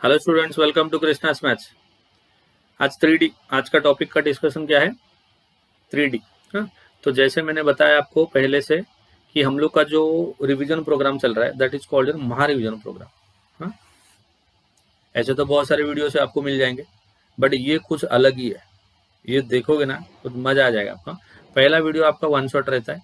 Hello students, welcome to Krishna's maths. आज 3D, आज का टॉपिक का डिस्कशन क्या है? 3D। हाँ, तो जैसे मैंने बताया आपको पहले से कि हम लोग का जो रिवीजन प्रोग्राम चल रहा है दैट इज कॉल्ड महा रिवीजन प्रोग्राम। हाँ, ऐसे तो बहुत सारे वीडियो से आपको मिल जाएंगे, बट ये कुछ अलग ही है। ये देखोगे ना तो मजा आ जाएगा आपका। पहला वीडियो आपका वन शॉट रहता है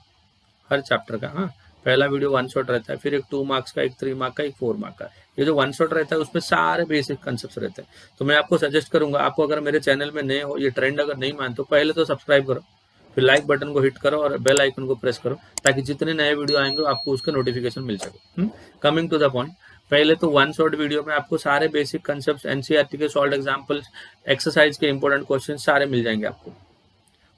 हर चैप्टर का। हाँ, पहला वीडियो वन शॉट रहता है, फिर एक 2 मार्क्स का, एक 3 मार्क का, एक 4 मार्क का। ये जो वन शॉट रहता है उसमें सारे बेसिक कंसेप्ट रहते हैं। तो मैं आपको सजेस्ट करूंगा, आपको अगर मेरे चैनल में नए हो, ये ट्रेंड अगर नहीं मानते तो पहले तो सब्सक्राइब करो, फिर लाइक बटन को हिट करो और बेल आइकन को प्रेस करो, ताकि जितने नए वीडियो आएंगे आपको उसका नोटिफिकेशन मिल सके। कमिंग टू द पॉइंट, पहले तो वन शॉट वीडियो में आपको सारे बेसिक कंसेप्ट, एनसीईआरटी के सॉल्व एग्जाम्पल्स, एक्सरसाइज के इंपॉर्टेंट क्वेश्चन सारे मिल जाएंगे आपको।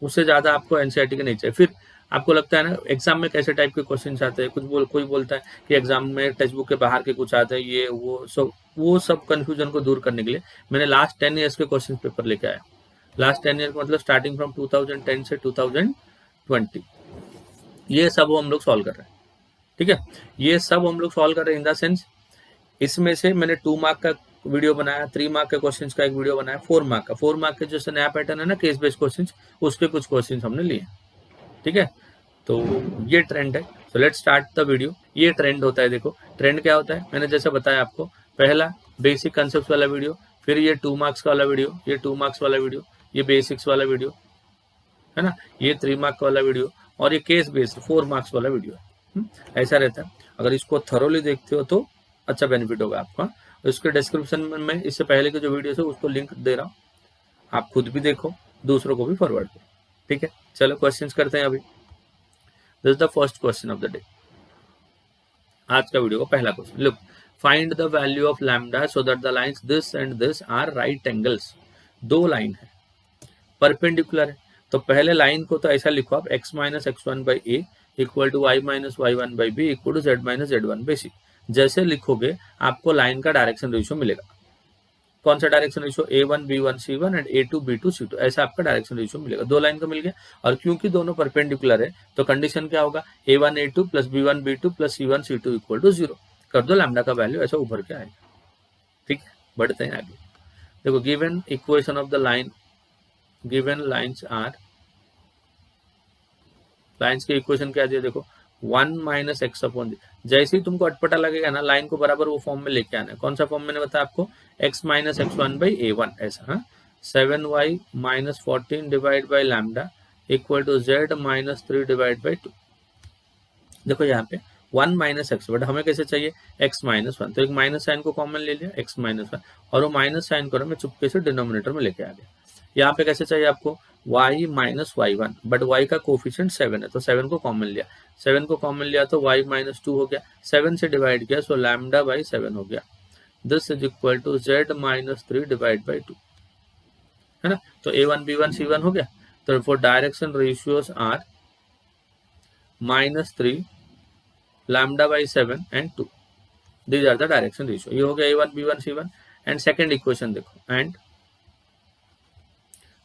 उससे ज्यादा आपको एनसीईआरटी के नहीं चाहिए। फिर आपको लगता है ना एग्जाम में कैसे टाइप के क्वेश्चन आते हैं, कोई बोलता है कि एग्जाम में टेक्स्ट बुक के बाहर के कुछ आते हैं, ये वो सब कंफ्यूजन को दूर करने के लिए मैंने लास्ट 10 ईयर्स के क्वेश्चन पेपर लेके आया। लास्ट 10 ईयर मतलब स्टार्टिंग फ्रॉम 2010 से 2020, ये सब हम लोग सॉल्व कर रहे हैं। ठीक है, ये सब हम लोग सॉल्व कर रहे हैं इन द सेंस, इसमें से मैंने 2 मार्क का वीडियो बनाया, 3 मार्क के क्वेश्चंस का एक वीडियो बनाया, 4 मार्क के जैसे नया पैटर्न है ना केस बेस्ड क्वेश्चंस, उसके कुछ क्वेश्चंस हमने लिए। ठीक है, तो ये ट्रेंड है। So let's start the video. ये ट्रेंड होता है, देखो ट्रेंड क्या होता है, मैंने जैसे बताया आपको, पहला बेसिक कंसेप्ट वाला वीडियो, फिर ये 2 मार्क्स वाला वीडियो, ये 2 मार्क्स वाला वीडियो, ये बेसिक्स वाला वीडियो है ना, ये 3 मार्क वाला वीडियो, और ये केस बेस्ड 4 मार्क्स वाला वीडियो। ऐसा रहता है। अगर इसको थरोली देखते हो तो अच्छा बेनिफिट होगा आपका। इसके डिस्क्रिप्शन में इससे पहले के जो वीडियो है उसको लिंक दे रहा हूँ, आप खुद भी देखो, दूसरों को भी फॉरवर्ड करो। ठीक है, चलो क्वेश्चंस करते हैं अभी। This is the first question of the day, आज का वीडियो का पहला question. Look, find the value of lambda so that the lines this and this are right angles. दो लाइन है, परपेंडिकुलर है, तो पहले लाइन को तो ऐसा लिखो आप, x minus x one by a equal to y minus y one by b equal to z minus z one by c. जैसे लिखोगे आपको लाइन का डायरेक्शन रेशियो मिलेगा। कौन सा direction ratio? A1 B1 C1 and A2 B2 C2, ऐसा आपका direction ratio मिलेगा। दो लाइन का मिल गया, और क्योंकि दोनों परपेंडिकुलर है तो कंडीशन क्या होगा, A1 A2 plus B1 B2 plus C1 C2 equal to 0 कर दो, लैम्डा का वैल्यू ऐसा उभर के आएगा। ठीक है, बढ़ते हैं आगे। देखो, given equation of the line, given lines are, lines के इक्वेशन क्या दिया देखो, 1 माइनस एक्स अपॉन, जैसे ही तुमको अटपटा लगेगा ना लाइन को बराबर वो फॉर्म में लेके आना है। कौन सा फॉर्म मैंने बताया आपको, x minus x one by a one, ऐसा। हाँ, 7y minus 14 divide by lambda equal to z minus 3 divide by 2। देखो यहाँ पे 1 माइनस एक्स, बट हमें कैसे चाहिए, x माइनस वन, तो एक माइनस साइन को कॉमन ले लिया, x माइनस वन, और वो माइनस साइन को मैं चुपके से डिनोमिनेटर में लेके आ गया। यहाँ पे कैसे चाहिए आपको, y minus y one, but y का कोफिशिएंट 7 है तो 7 को कॉमन लिया, 7 को कॉमन लिया तो y माइनस 2 हो गया, 7 से डिवाइड किया सो लैम्डा बाई 7 हो गया। This is equal to z minus 3 divide by 2, है ना। तो a1 b1 c1 हो गया। तो for direction ratios are minus 3 lambda by 7 and 2, these are the direction ratio. ये हो गया a1 b1 c1। And second equation देखो, एंड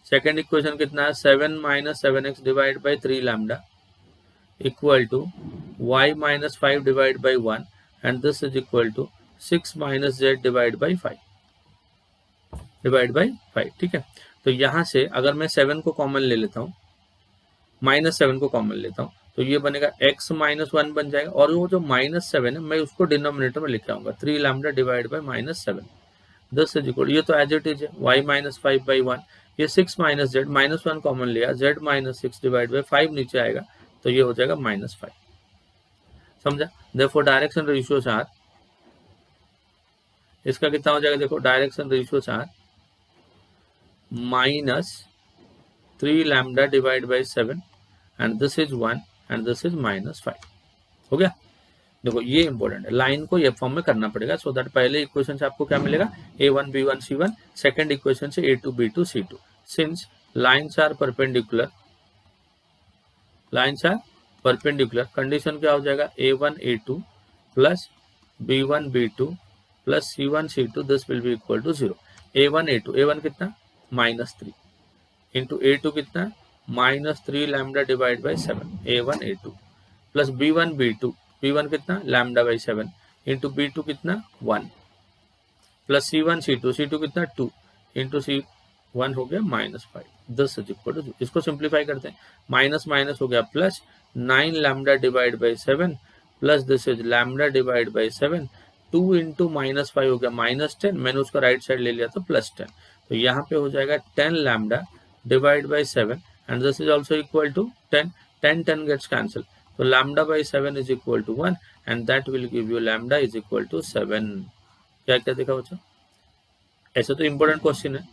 सेकेंड इक्वेशन कितना है, 7 minus 7x divide by 3 lambda equal to y minus 5 divide by 1 and this is equal to 6 minus z divide by 5 divide by 5। ठीक है, तो यहां से अगर मैं 7 को कॉमन ले लेता हूँ, माइनस 7 को कॉमन लेता हूँ, तो ये बनेगा x माइनस 1 बन जाएगा, और वो जो माइनस 7 है मैं उसको डिनोमिनेटर में लेके आऊंगा, 3 lambda divide by minus 7, this is equal, ये तो एज इट इज है, y माइनस 5 बाई 1, ये 6 माइनस जेड, माइनस 1 कॉमन लिया, z माइनस 6 डिवाइड बाई 5 नीचे आएगा, तो ये हो जाएगा माइनस 5। समझा? देयरफॉर डायरेक्शन रेशियोज आर, इसका कितना हो जाएगा देखो, direction ratios are minus 3 lambda divide by 7 and this is 1 and this is minus 5। हो गया। देखो ये इंपॉर्टेंट है, लाइन को ये फॉर्म में करना पड़ेगा, सो दैट पहले इक्वेशन से आपको क्या मिलेगा, a1 b1 c1, second equation से a2 b2 c2। Since lines are perpendicular, lines are perpendicular, condition क्या हो जाएगा, a1 a2 plus b1 b2 plus c1 c2, this will be equal to 0। a1 a2, a1 कितना, minus 3 into a2 कितना, minus 3 lambda divide by 7, a1 a2 plus b1 b2, b1 कितना, lambda by 7 into b2 कितना, 1 plus C1 C2 कितना 2 into C1 हो गया -5, this is equal to 0। इसको simplify करते हैं, माइनस माइनस हो गया plus 9 lambda divide by 7 plus this is lambda divide by 7, 2 into -5 हो गया -10, मैंने उसका राइट साइड ले लिया था +10, तो यहाँ पे हो जाएगा 10 lambda divide by 7 and this is also equal to 10, 10 gets cancel, तो lambda by 7 is equal to 1 and that will give you lambda is equal to 7। क्या क्या देखा बच्चा? ऐसा तो इम्पोर्टेंट क्वेश्चन है,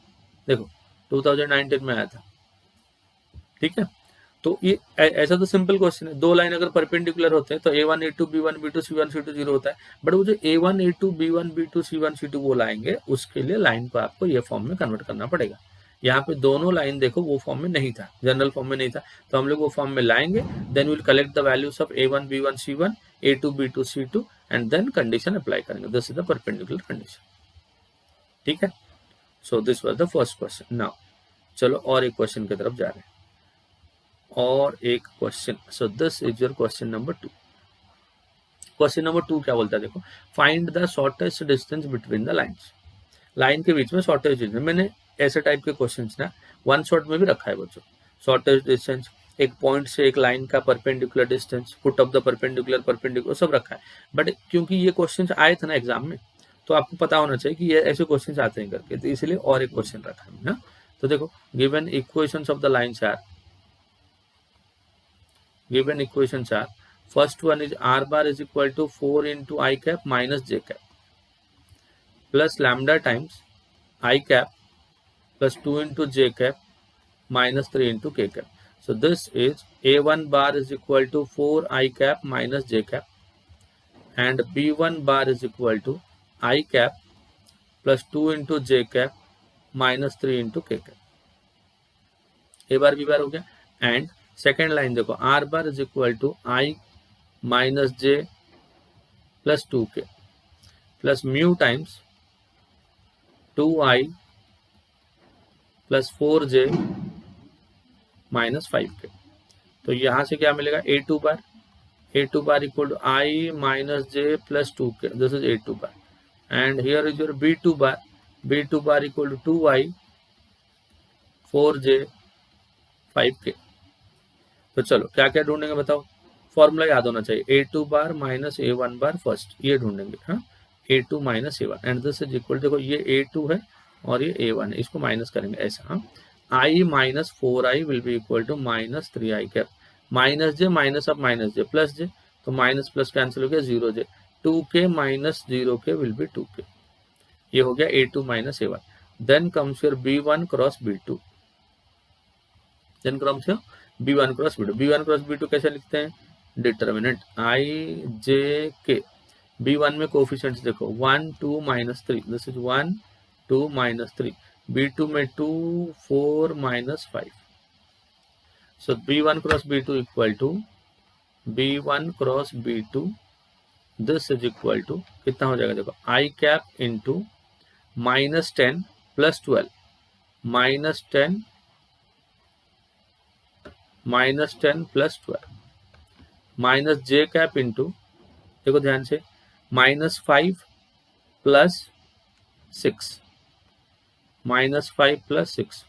देखो 2019 में आया था, ठीक है। तो ये ऐसा तो सिंपल क्वेश्चन है, दो लाइन अगर परपेंडिकुलर होते हैं तो A1 A2 B1 B2 C1 C2 0 होता है, बट वो जो A1 A2 B1 B2 C1 C2 वो लाएंगे, उसके लिए लाइन को आपको ये फॉर्म में कन्वर्ट करना पड़ेगा। यहाँ पे दोनों लाइन देखो वो फॉर्म में नहीं था, जनरल फॉर्म में नहीं था, तो हम लोग वो फॉर्म में लाएंगे, then will collect the values of A1 B1 C1 A2 B2 C2 and then condition apply करेंगे, this is the perpendicular condition, ठीक है। So this was the first question. Now चलो और एक क्वेश्चन की तरफ जा रहे हैं, और एक question. So this is your question number 2। Question number 2 क्या बोलता है, देखो, find the shortest distance between the lines, line के बीच में शॉर्टेस्ट डिस्टेंस। मैंने ऐसे टाइप के क्वेश्चंस ना वन शॉट में भी रखा है बच्चों, शॉर्टेस्ट डिस्टेंस, एक पॉइंट से एक लाइन का perpendicular distance, foot of the perpendicular सब रखा है, बट क्योंकि ये क्वेश्चंस आए थे ना एग्जाम में, तो आपको पता होना चाहिए कि ये ऐसे क्वेश्चंस आते हैं करके, तो इसलिए और एक क्वेश्चन रखा है ना। तो देखो, given equations of the lines are, given equations are, first one is r bar is equal to 4 into I cap minus j cap plus lambda times I cap plus 2 into j cap minus 3 into k cap. So this is A1 bar is equal to 4 I cap minus j cap and B1 bar is equal to I cap plus 2 into j cap minus 3 into k cap. A bar B bar हो गया, and second line देखो, r bar is equal to i minus j plus 2k plus mu times 2i plus 4j minus 5k। तो यहां से क्या मिलेगा, A2 bar equal to i minus j plus 2k, this is A2 bar, and here is your B2 bar equal to 2i 4j 5k। तो चलो क्या क्या ढूंढेंगे बताओ, फॉर्मूला याद होना चाहिए, A2 बार माइनस A1 बार फर्स्ट, ये ढूंढेंगे, हाँ, A2 minus A1 and this is equal, देखो ये A2 है और ये A1 है, इसको माइनस करेंगे ऐसा, हाँ, I minus 4i will be equal to minus 3i cap, minus j minus अब माइनस जे प्लस जे, तो माइनस प्लस कैंसिल हो गया 0j, 2k minus 0k will be 2k, ये हो गया A2 minus A1। Then comes your B1 cross B2, then comes your B1 cross B2, B1 cross B2 कैसे लिखते हैं, determinant I J K, B1 में coefficients देखो 1 2 minus 3, this is 1 2 minus 3, B2 में 2 4 minus 5, so B1 cross B2 equal to B1 cross B2, this is equal to कितना हो जाएगा, देखो I cap into minus 10 plus 12 minus 10 minus 10 plus 12 minus j cap into, देखो ध्यान से, minus 5 plus 6 minus 5 plus 6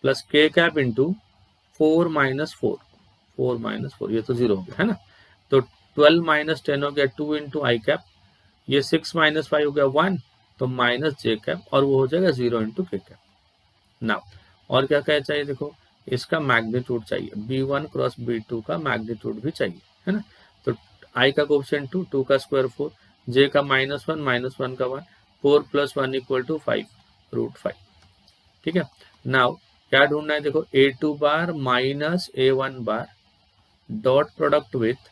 plus k cap into 4 minus 4 ये तो 0 हो गया है ना, तो 12 माइनस 10 हो गया 2 इंटू आई कैप, ये 6 माइनस 5 हो गया 1, तो माइनस जे कैप, और वो हो जाएगा 0 इंटू के कैप। नाउ और क्या क्या चाहिए, देखो इसका मैग्नीट्यूड चाहिए, B1 क्रॉस B2 का मैग्नीट्यूड भी चाहिए, है ना, तो I का कोएफिशिएंट 2, 2 का स्क्वायर 4, J का -1 का 1, 4 प्लस 1 इक्वल टू 5 √5, ठीक है। नाउ क्या ढूंढना है, देखो A2 bar minus A1 bar dot product with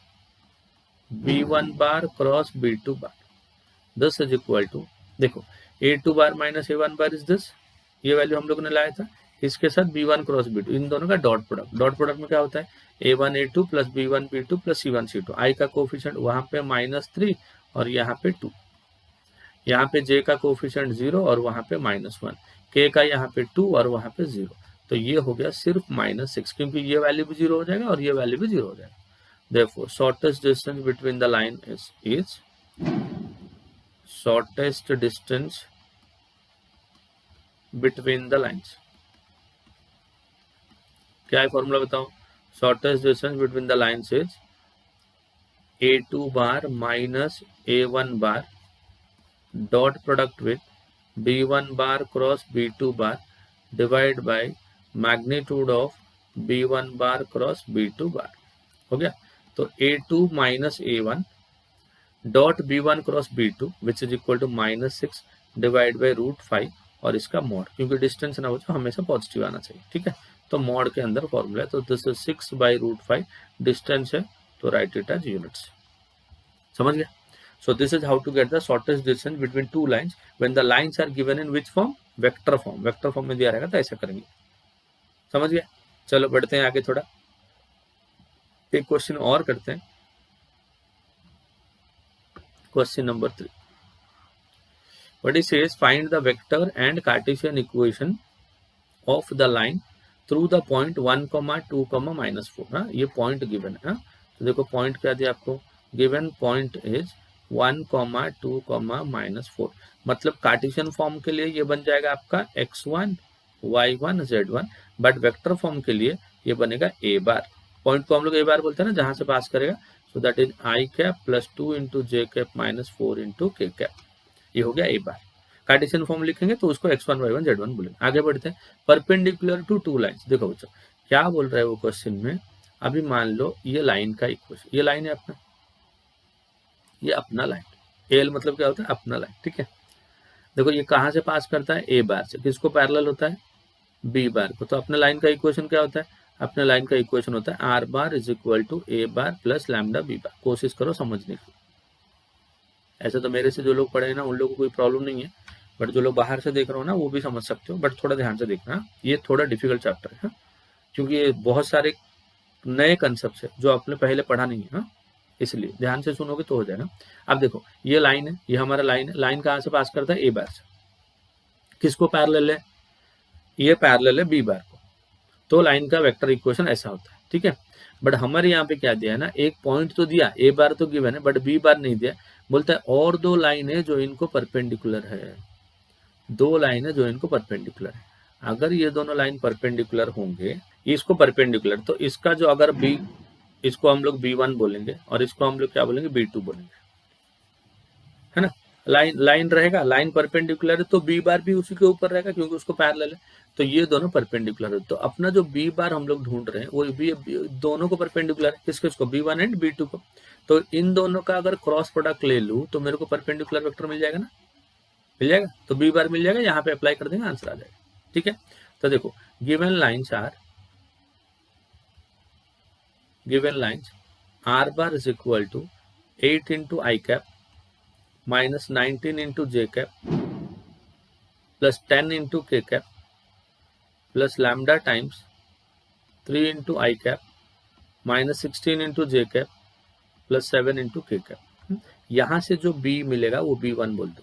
B1 bar cross B2 bar, this is equal to, देखो A2 bar minus A1 bar is this, ये वैल्यू हम लोग ने लाया था, इसके साथ B1 क्रॉस B2, इन दोनों का डॉट प्रोडक्ट में क्या होता है, A1 A2 plus B1 B2 plus C1 C2, I का कोफिशिएंट वहां पे -3 और यहाँ पे 2, यहाँ पे J का कोफिशिएंट 0 और वहां पे -1, K का यहाँ पे 2 और वहां पे 0, तो ये हो गया सिर्फ -6, क्योंकि ये वैल्यू भी 0 हो जाएगा और ये वैल्यू भी 0 हो जाएगा। Therefore, shortest distance between the line is shortest distance between the lines. क्या है फॉर्मूला बताओ? Shortest distance between the lines is A2 bar minus A1 bar dot product with B1 bar cross B2 bar divide by magnitude of B1 bar cross B2 bar. हो गया? तो A2 minus A1 dot B1 cross B2 which is equal to -6 divide by √5 और इसका mod, क्योंकि distance ना हो तो हमेशा पॉजिटिव आना चाहिए। ठीक है, तो मॉड के अंदर फॉर्मूला है, तो दिस इज 6 बाई √5 डिस्टेंस है, तो राइट इट एज यूनिट्स। समझ गया? So this is how to get the shortest distance between two lines when the lines are given in which form? Vector form. Vector form में दिया रहेगा तो ऐसा करेंगे। समझ गया? चलो बढ़ते हैं आगे, थोड़ा एक क्वेश्चन और करते हैं। Question number 3, what it says, find the vector and Cartesian equation of the line through the point 1, 2, -4। हाँ, ये पॉइंट गिवन है। तो देखो पॉइंट क्या दिया आपको? Given point is 1, 2, -4। मतलब कार्टेशियन फॉर्म के लिए ये बन जाएगा आपका x1, y1, z1, but vector form के लिए ये बनेगा a बार। पॉइंट को हम लोग a बार बोलते हैं ना, जहां से पास करेगा। So that is i cap plus 2 into j cap minus 4 into k cap. ये हो गया a बार। कार्टेशियन फॉर्म लिखेंगे तो उसको x1, y1, z1 बोलेंगे। आगे बढ़ते हैं। Perpendicular to two lines. देखो बच्चों क्या बोल रहा है वो क्वेश्चन में। अभी मान लो ये लाइन का इक्वेशन, ये लाइन है अपना, ये अपना लाइन, एल मतलब क्या होता है? अपना लाइन। ठीक है, देखो ये कहाँ से पास करता है? ए बार से। किसको पैरेलल होता है? बी बार को। तो अपने लाइन का इक्वेशन क्या होता है? अपने लाइन का इक्वेशन होता है r bar is equal to a bar plus lambda b bar. कोशिश करो समझने की। ऐसा तो मेरे से जो लोग पढ़े हैं ना उन लोगों को कोई प्रॉब्लम नहीं है, बट जो लोग बाहर से देख रहे हो ना वो भी समझ सकते हो, बट थोड़ा ध्यान से देखना। ये थोड़ा डिफिकल्ट चैप्टर है, क्योंकि ये बहुत सारे नए कंसेप्ट है जो आपने पहले पढ़ा नहीं है, इसलिए ध्यान से सुनोगे तो हो जाएगा। अब देखो ये लाइन है, ये हमारा लाइन है। लाइन कहाँ से पास करता है? ए बार से। किसको पैरेलल है? ये पैरेलल है बी बार को। तो लाइन का वेक्टर इक्वेशन ऐसा होता है। ठीक है, बट हमारे यहाँ पे क्या दिया है ना, एक पॉइंट तो दिया, ए बार तो गिवन है, बट बी बार नहीं दिया। बोलता है और दो लाइन है जो इनको परपेंडिकुलर है। दो लाइन है जो इनको परपेंडिकुलर है। अगर ये दोनों लाइन परपेंडिकुलर होंगे, इसको परपेंडिकुलर, तो इसका जो अगर बी, इसको हम लोग B1 बोलेंगे और इसको हम लोग क्या बोलेंगे? B2 बोलेंगे, है ना। लाइन रहेगा, लाइन परपेंडिकुलर है तो बी बार भी उसी के ऊपर रहेगा क्योंकि उसको पैरेलल है। तो ये दोनों परपेंडिकुलर है। तो अपना जो बी बार हम लोग ढूंढ रहे हैं वो दोनों को परपेंडिकुलर है। किसको? B1 एंड B2 को। तो इन दोनों का अगर क्रॉस प्रोडक्ट ले लूं तो मेरे को परपेंडिकुलर वेक्टर मिल जाएगा ना, मिल जाएगा। तो बी बार मिल जाएगा, यहाँ पे अप्लाई कर देंगे, आंसर आ जाएगा। ठीक है, तो देखो given lines r bar is equal to 8 into i cap minus 19 into j cap plus 10 into k cap plus lambda times 3 into i cap minus 16 into j cap plus 7 into k cap. यहाँ से जो B मिलेगा वो B1 बोल दो।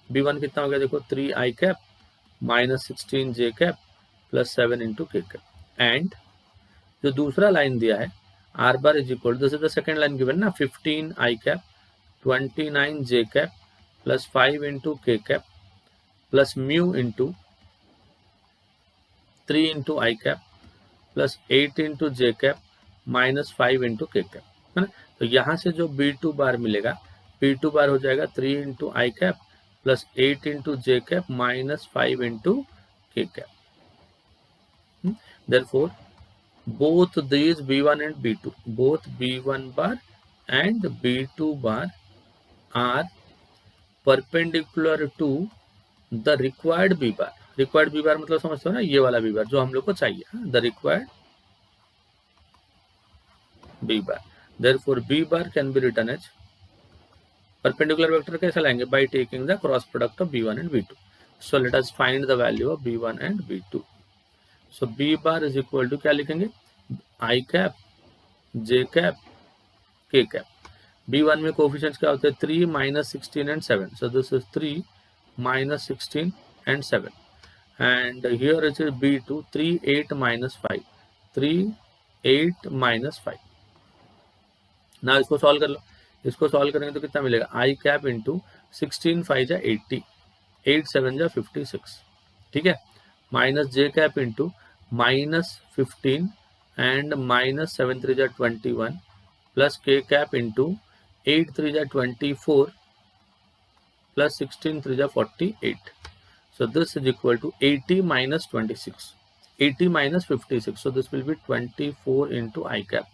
B1 कितना हो गया? देखो 3 i cap minus 16 j cap plus 7 into k cap. And जो दूसरा लाइन दिया है r bar is equal, this is the second line given ना, 15 i cap 29 j cap plus 5 into k cap plus mu into 3 into i cap plus 8 into j cap minus 5 into k cap, है ना। तो यहाँ से जो B2 बार मिलेगा, B2 bar हो जाएगा 3 into i cap plus 8 into j cap minus 5 into k cap. Therefore, both these B1 and B2, both B1 bar and B2 bar are perpendicular to the required B bar। Required B बार मतलब समझते हो ना, ये वाला B बार जो हम लोग को चाहिए, the required B bar. Therefore, B bar can be written as perpendicular vector कैसे लाएंगे? By taking the cross product of B1 and B2। So let us find the value of B1 and B2। So B bar is equal to क्या लिखेंगे? I cap, J cap, K cap। B1 में coefficients क्या होते हैं? 3 minus 16 and 7। So this is 3 minus 16 and 7। And here it is B2, 3, 8 minus 5, 3, 8 minus 5। ना इसको solve कर लो। इसको सॉल्व करेंगे तो कितना मिलेगा? I cap इंटू 16 5 जा 80, 8 7 जा 56, ठीक है, minus j cap into -15 and -7 3 जा 21 प्लस के कैप इंटू 8 3 जा 24 plus 16 3 जा 48. So this is equal to 80 minus 26. 80 minus 56. So this will be 24 into I cap.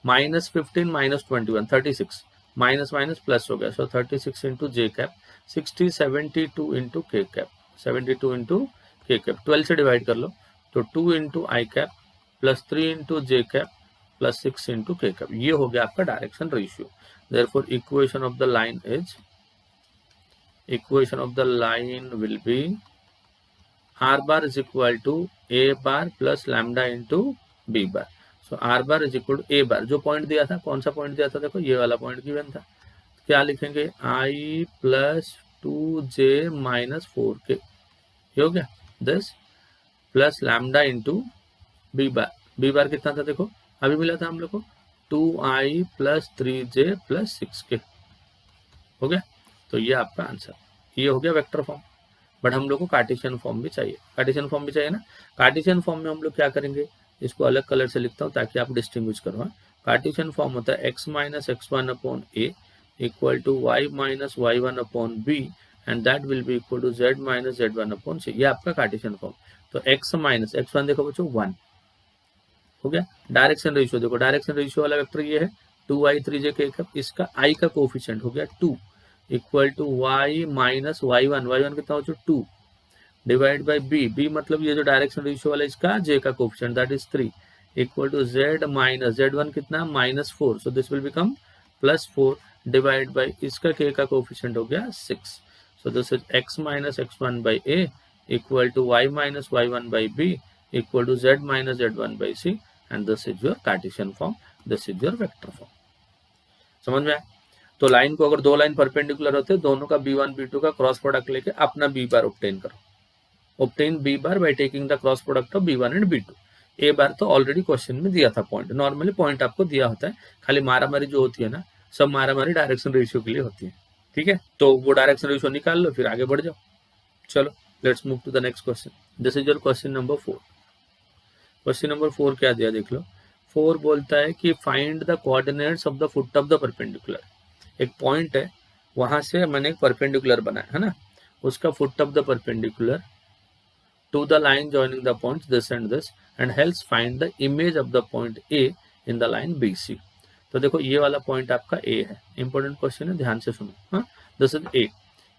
Minus 15 minus 21, 36. Minus minus plus हो गया. So 36 into J cap. 60 72 into K cap. 72 into K cap. 12 से divide कर लो. तो 2 into I cap plus 3 into J cap plus 6 into K cap. ये हो गया आपका direction ratio. Therefore equation of the line will be R bar is equal to A bar plus lambda into B bar. So R bar is equal to A bar. जो point दिया था, कौन सा point दिया था, देखो ये वाला पॉइंट गिवन था. क्या लिखेंगे, I plus 2J minus 4K, ये हो गया. This plus lambda into B bar. B bar कितना था, देखो अभी मिला था हम लोग को 2I plus 3J plus 6K, हो गया. तो ये आपका आंसर, ये हो गया वेक्टर फॉर्म. बट हम लोग को कार्टेशियन फॉर्म भी चाहिए. कार्टेशियन फॉर्म भी चाहिए ना. कार्टेशियन फॉर्म में हम लोग क्या करेंगे, इसको अलग कलर से लिखता हूँ ताकि आप डिस्टिंग्विश करो. कार्टेशियन फॉर्म होता है x minus x1 upon a equal to y minus y1 upon b and that will be equal to z minus z1 upon c. ये आपका कार्टेशियन फॉर्म. तो x माइनस x1 देखो बच्चों 1 हो गया. डायरेक्शन रेशियो देखो, डायरेक्शन रेशियो वाला vector ये है 2i 3j k. इसका i का कोफिशिएंट हो गया 2 equal to y minus y1 कितना हो चुका 2 डिवाइड बाई b मतलब ये जो डायरेक्शन रेशियो वाला इसका j का coefficient that is 3 equal to z minus z1 कितना -4. So this will become +4 divide by इसका k का कोफिशिएंट हो गया 6. So this is x minus x1 by a equal to y minus y1 by b equal to z minus z1 by c and this is your Cartesian form, this is your vector form. समझ में आया. तो line को अगर दो line perpendicular होते हैं, दोनों का b1 b2 का क्रॉस प्रोडक्ट लेके अपना b बार ऑब्टेन करो. Obtain b bar by taking the cross product of b1 and b2. a बार तो ऑलरेडी क्वेश्चन में दिया था पॉइंट. नॉर्मली पॉइंट आपको दिया होता है, खाली मारामारी जो होती है ना, सब मारामारी डायरेक्शन रेशियो के लिए होती है. ठीक है, तो वो डायरेक्शन रेशियो निकाल लो, फिर आगे बढ़ जाओ. चलो let's move to the next question. This is your question number 4. Question number 4 क्या दिया देख लो. 4 बोलता है कि find the coordinates of the foot of the perpendicular. एक पॉइंट है, वहां से मैंने एक परपेंडिकुलर बनाया है ना, उसका foot of the perpendicular to the line joining the points this and this and helps find the image of the point A in the line BC. तो देखो ये वाला पॉइंट आपका ए है. इंपॉर्टेंट क्वेश्चन है, ध्यान से सुनो. हाँ, दिस इज ए.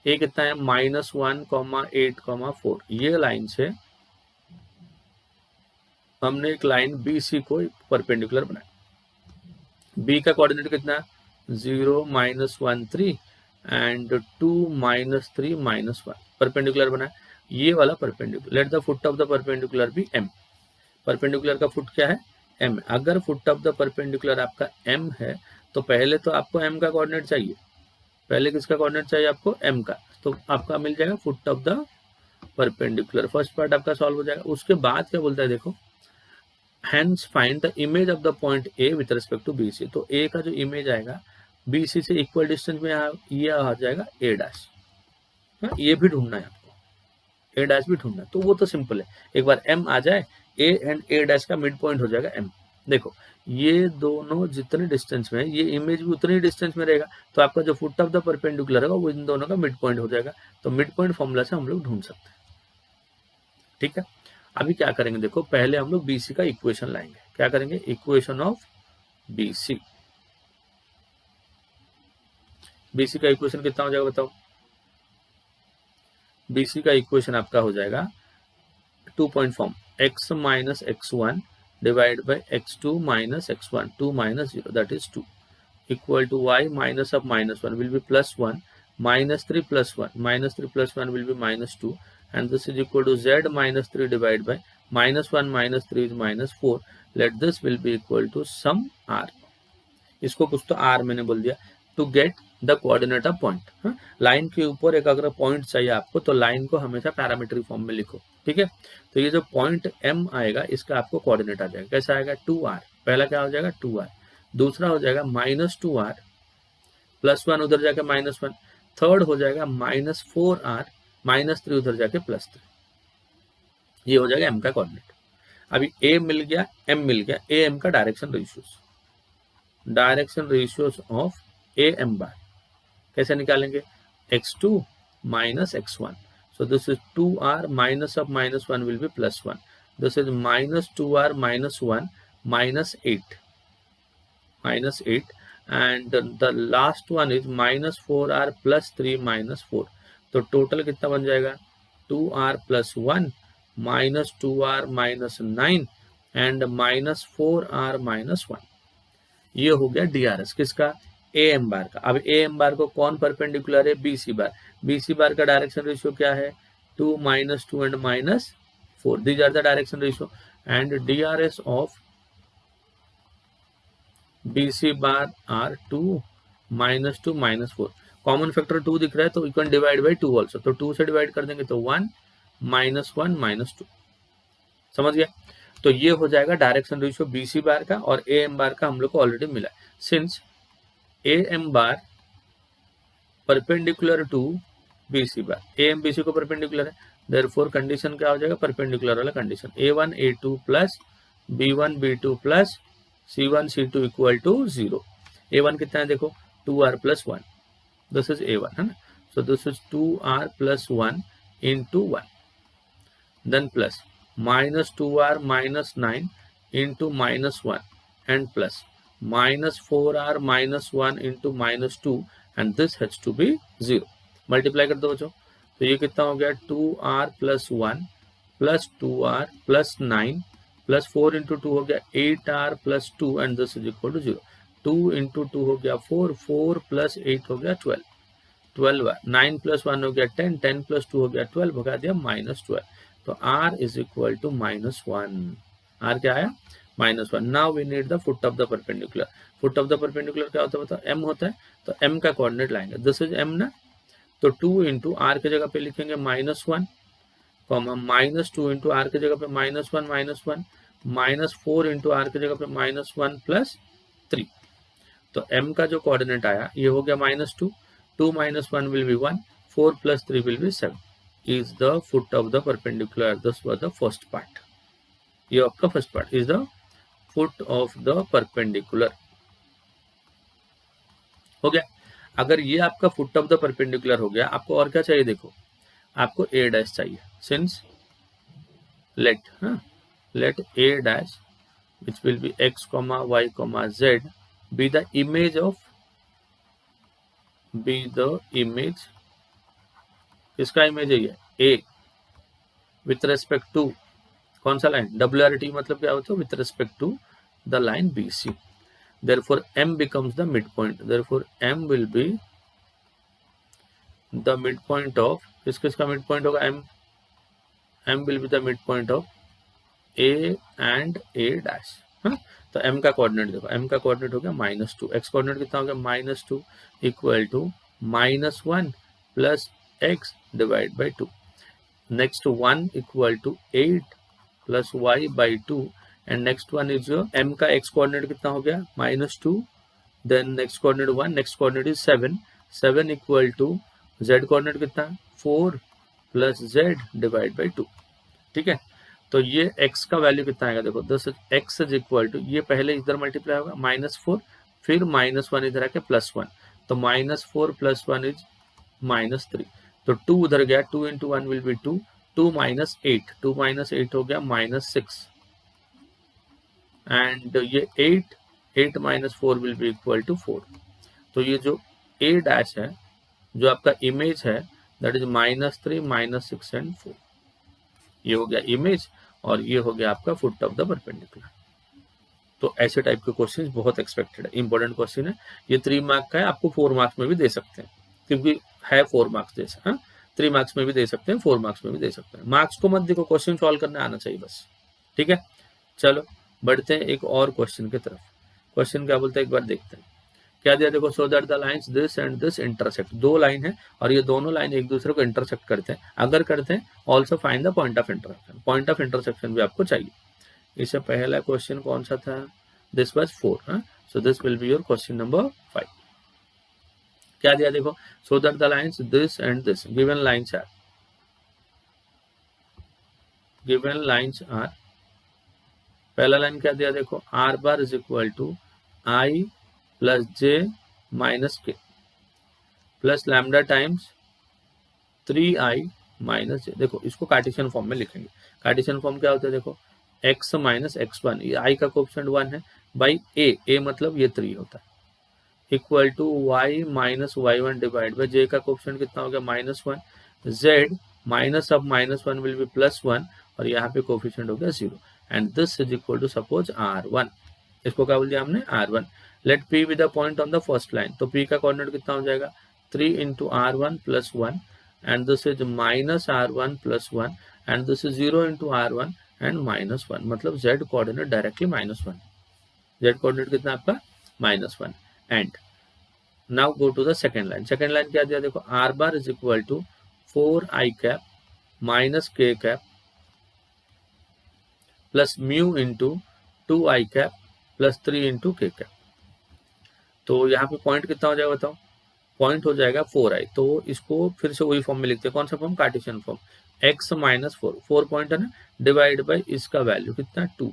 ए कितना है -1, 8, 4. ये लाइन से हमने एक लाइन BC को परपेंडिकुलर बनाया. B का कोऑर्डिनेट कितना है 0 -1 3 एंड 2 -3 -1. परपेंडिकुलर बनाया. ये वाला perpendicular. Let the foot of the perpendicular भी M. परपेंडिकुलर का फुट क्या है M. अगर फुट ऑफ द परपेंडिकुलर आपका M है तो पहले तो आपको M का कोऑर्डिनेट चाहिए. पहले किसका कोऑर्डिनेट चाहिए आपको M का. तो आपका मिल जाएगा foot of the perpendicular. First part आपका सॉल्व हो जाएगा. उसके बाद क्या बोलता है देखो, hence find the image of the point A with respect to BC. तो A का जो इमेज आएगा BC से इक्वल डिस्टेंस में ये आ जाएगा A डैश. ये भी ढूंढना है आपको, A डैश भी ढूंढना है. तो वो तो सिंपल है, एक बार M आ जाए A एंड A डैश का मिड पॉइंट हो जाएगा M. देखो ये दोनों जितने डिस्टेंस में है, ये इमेज भी उतनी डिस्टेंस में रहेगा. तो आपका जो फुट ऑफ द परपेंडिकुलर होगा वो इन दोनों का मिड पॉइंट हो जाएगा. तो मिड पॉइंट फॉर्मूला से हम लोग ढूंढ सकते हैं. ठीक है, अभी क्या करेंगे देखो, पहले हम लोग BC का इक्वेशन लाएंगे. क्या करेंगे, इक्वेशन ऑफ BC. BC का इक्वेशन कितना हो जाएगा बताओ. BC का इक्वेशन आपका हो जाएगा 2 point form x minus x1 divide by x2 minus x1 2 minus 0 that is 2 equal to y minus of -1 will be +1 -3 + 1 will be -2 and this is equal to z minus 3 divided by -1 minus 3 is -4. Let this will be equal to sum r. इसको कुछ तो r मैंने बोल दिया. To get the coordinate of point. Line के ऊपर एक अगर पॉइंट चाहिए आपको तो लाइन को हमेशा पैरामीट्रिक फॉर्म में लिखो. ठीक है, तो ये जो पॉइंट M आएगा इसका आपको कोऑर्डिनेट आ जाएगा. कैसा आएगा 2r. पहला क्या हो जाएगा 2r, दूसरा हो जाएगा -2r +1 उधर जाकर -1. थर्ड हो जाएगा -4r, -3 उधर जाके +3, ये हो जाएगा m का कोऑर्डिनेट। अभी a मिल गया, m मिल गया, a m का direction ratios of a m बार कैसे निकालेंगे? x2 minus x1, so this is 2r minus of -1 will be +1, this is -2r minus 1 -8, and the last one is -4r plus 3 -4, तो total कितना बन जाएगा? 2r plus 1 minus 2r minus 9 and -4r minus 1, ये हो गया DRS किसका? AM बार का। अब AM बार को कौन परपेंडिकुलर है? BC बार। BC बार का डायरेक्शन रेशियो क्या है? 2 -2 and -4, these are the direction ratio, and DRS of BC bar are 2 -2 -4, common factor 2 दिख रहा है तो you can divide by 2 also, तो 2 से डिवाइड कर देंगे तो 1 -1 -2, समझ गया? तो ये हो जाएगा डायरेक्शन रेशियो BC बार का, और AM बार का हम लोग को ऑलरेडी मिला। Since AM bar perpendicular to BC bar, AM BC को परपेंडिकुलर है, देयरफॉर कंडीशन क्या हो जाएगा? परपेंडिकुलर वाला condition, A1 A2 plus B1 B2 plus C1 C2 equal to 0। A1 कितना है देखो? 2r plus 1, this is A1 है ना, so this is 2r plus 1 into 1, then plus -2r minus 9 into -1 and plus -4r minus 1 into -2, and this has to be 0। Multiply कर दो बच्चों, तो ये कितना हो गया? 2r plus 1 plus 2r plus 9 plus 4 into 2 हो गया 8r plus 2, and this is equal to 0। 2 into 2 हो गया 4, 4 प्लस 8 हो गया 12, 12 9 प्लस 1 हो गया 10, 10 प्लस 2 हो गया 12, भगा दिया -12, तो r is equal to -1। r क्या आया? -1। Now we need the foot of the perpendicular. Foot of the perpendicular क्या होता है बताओ? m होता है, तो m का कोऑर्डिनेट लाएंगे, दिस इज m ना, तो 2 इंटू r के जगह पे लिखेंगे -1, -2 इंटू आर के जगह पे -1, -4 इंटू आर के जगह पे -1 प्लस 3, तो m का जो कोऑर्डिनेट आया ये हो गया -2, 2 - 1 will be 1, 4 plus 3 will B 7, is the foot of the perpendicular. This was the first part, ये आपका first part is the foot of the perpendicular, हो गया। अगर ये आपका फुट ऑफ द परपेंडिकुलर हो गया, आपको और क्या चाहिए? देखो, आपको a डैश चाहिए, since let a dash, which will be x, y, z, be the image किसका इमेज है? ये a with respect to कौन सा लाइन? WRT मतलब क्या होता है? with respect to the line BC, therefore m becomes the midpoint, therefore m will be the midpoint of, किसका midpoint होगा? m will be the midpoint of a and a dash, हाँ? तो m का coordinate देखो, m का coordinate हो गया -2, x coordinate कितना हो गया? -2 equal to -1 plus x divide by 2, next 1 equal to 8 plus y by 2, and next one is m का x कोऑर्डिनेट कितना हो गया? -2, then next coordinate 1, next coordinate is 7, 7 equal to z coordinate कितना? 4 plus z divide by 2, ठीक है। तो ये x का वैल्यू कितना आएगा? देखो, this x is equal to, ये पहले इधर मल्टीप्लाई होगा -4, फिर -1 इधर आके +1, तो -4 + 1 इज -3, तो 2 उधर गया, 2 इंटू 1 विल बी 2, 2 - 8, 2 - 8 हो गया -6, एंड ये 8 - 4 विल बी इक्वल टू 4, तो ये जो a डैश है, जो आपका इमेज है, दैट इज -3 -6 एंड 4, ये हो गया इमेज, और ये हो गया आपका फुट ऑफ द परपेंडिकुलर। तो ऐसे टाइप के क्वेश्चंस बहुत एक्सपेक्टेड है, इंपॉर्टेंट क्वेश्चन है। ये 3 मार्क का है, आपको 4 मार्क्स में भी दे सकते हैं, क्योंकि है 4 मार्क्स जैसा, हाँ? 3 मार्क्स में भी दे सकते हैं, 4 मार्क्स में भी दे सकते हैं। मार्क्स को मत देखो, क्वेश्चन सॉल्व करने आना चाहिए बस, ठीक है। चलो बढ़ते हैं एक और क्वेश्चन की तरफ। क्वेश्चन क्या बोलते हैं, एक बार देखते हैं। क्या दिया देखो, so that the lines this and this intersect, 2 line है और ये दोनों लाइन एक दूसरे को इंटरसेक्ट करते हैं। अगर करते हैं, also find the point of intersection, point of intersection भी आपको चाहिए। इससे पहला क्वेश्चन कौन सा था? This was 4, so this will be your question number 5। क्या दिया देखो, so that the lines this and this given lines are पहला लाइन क्या दिया देखो, r bar is equal to i plus j minus k plus lambda times 3i minus j. देखो इसको Cartesian form में लिखेंगे। कार्टेशियन फॉर्म क्या होता है देखो, x माइनस x1, ये i का कोएफिशिएंट 1 है, बाई a मतलब ये 3 होता है, equal to y minus y1 divide by j का कोएफिशिएंट कितना हो गया -1, z माइनस अब -1 विल बी +1 और यहाँ पे कोएफिशिएंट हो गया 0 and this is equal to suppose r1। इसको क्या बोल दिया हमने, r1। Let p with the point on the first line, तो p का कोऑर्डिनेट कितना हो जाएगा 3 into r1 plus 1 and this is minus r1 plus 1 and this is 0 into r1 and -1, मतलब z coordinate directly -1, z coordinate कितना आपका -1। And now go to the second line. Second line क्या दिया देखो, r bar is equal to 4i cap minus k cap plus mu into 2i cap plus 3 into k cap. तो यहाँ पे point कितना हो जाएगा बताओ, पॉइंट हो जाएगा 4i। तो इसको फिर से वही फॉर्म में लिखते हैं, कौन सा form, Cartesian form, x minus 4 point है ना, डिवाइड बाई इसका वैल्यू कितना 2,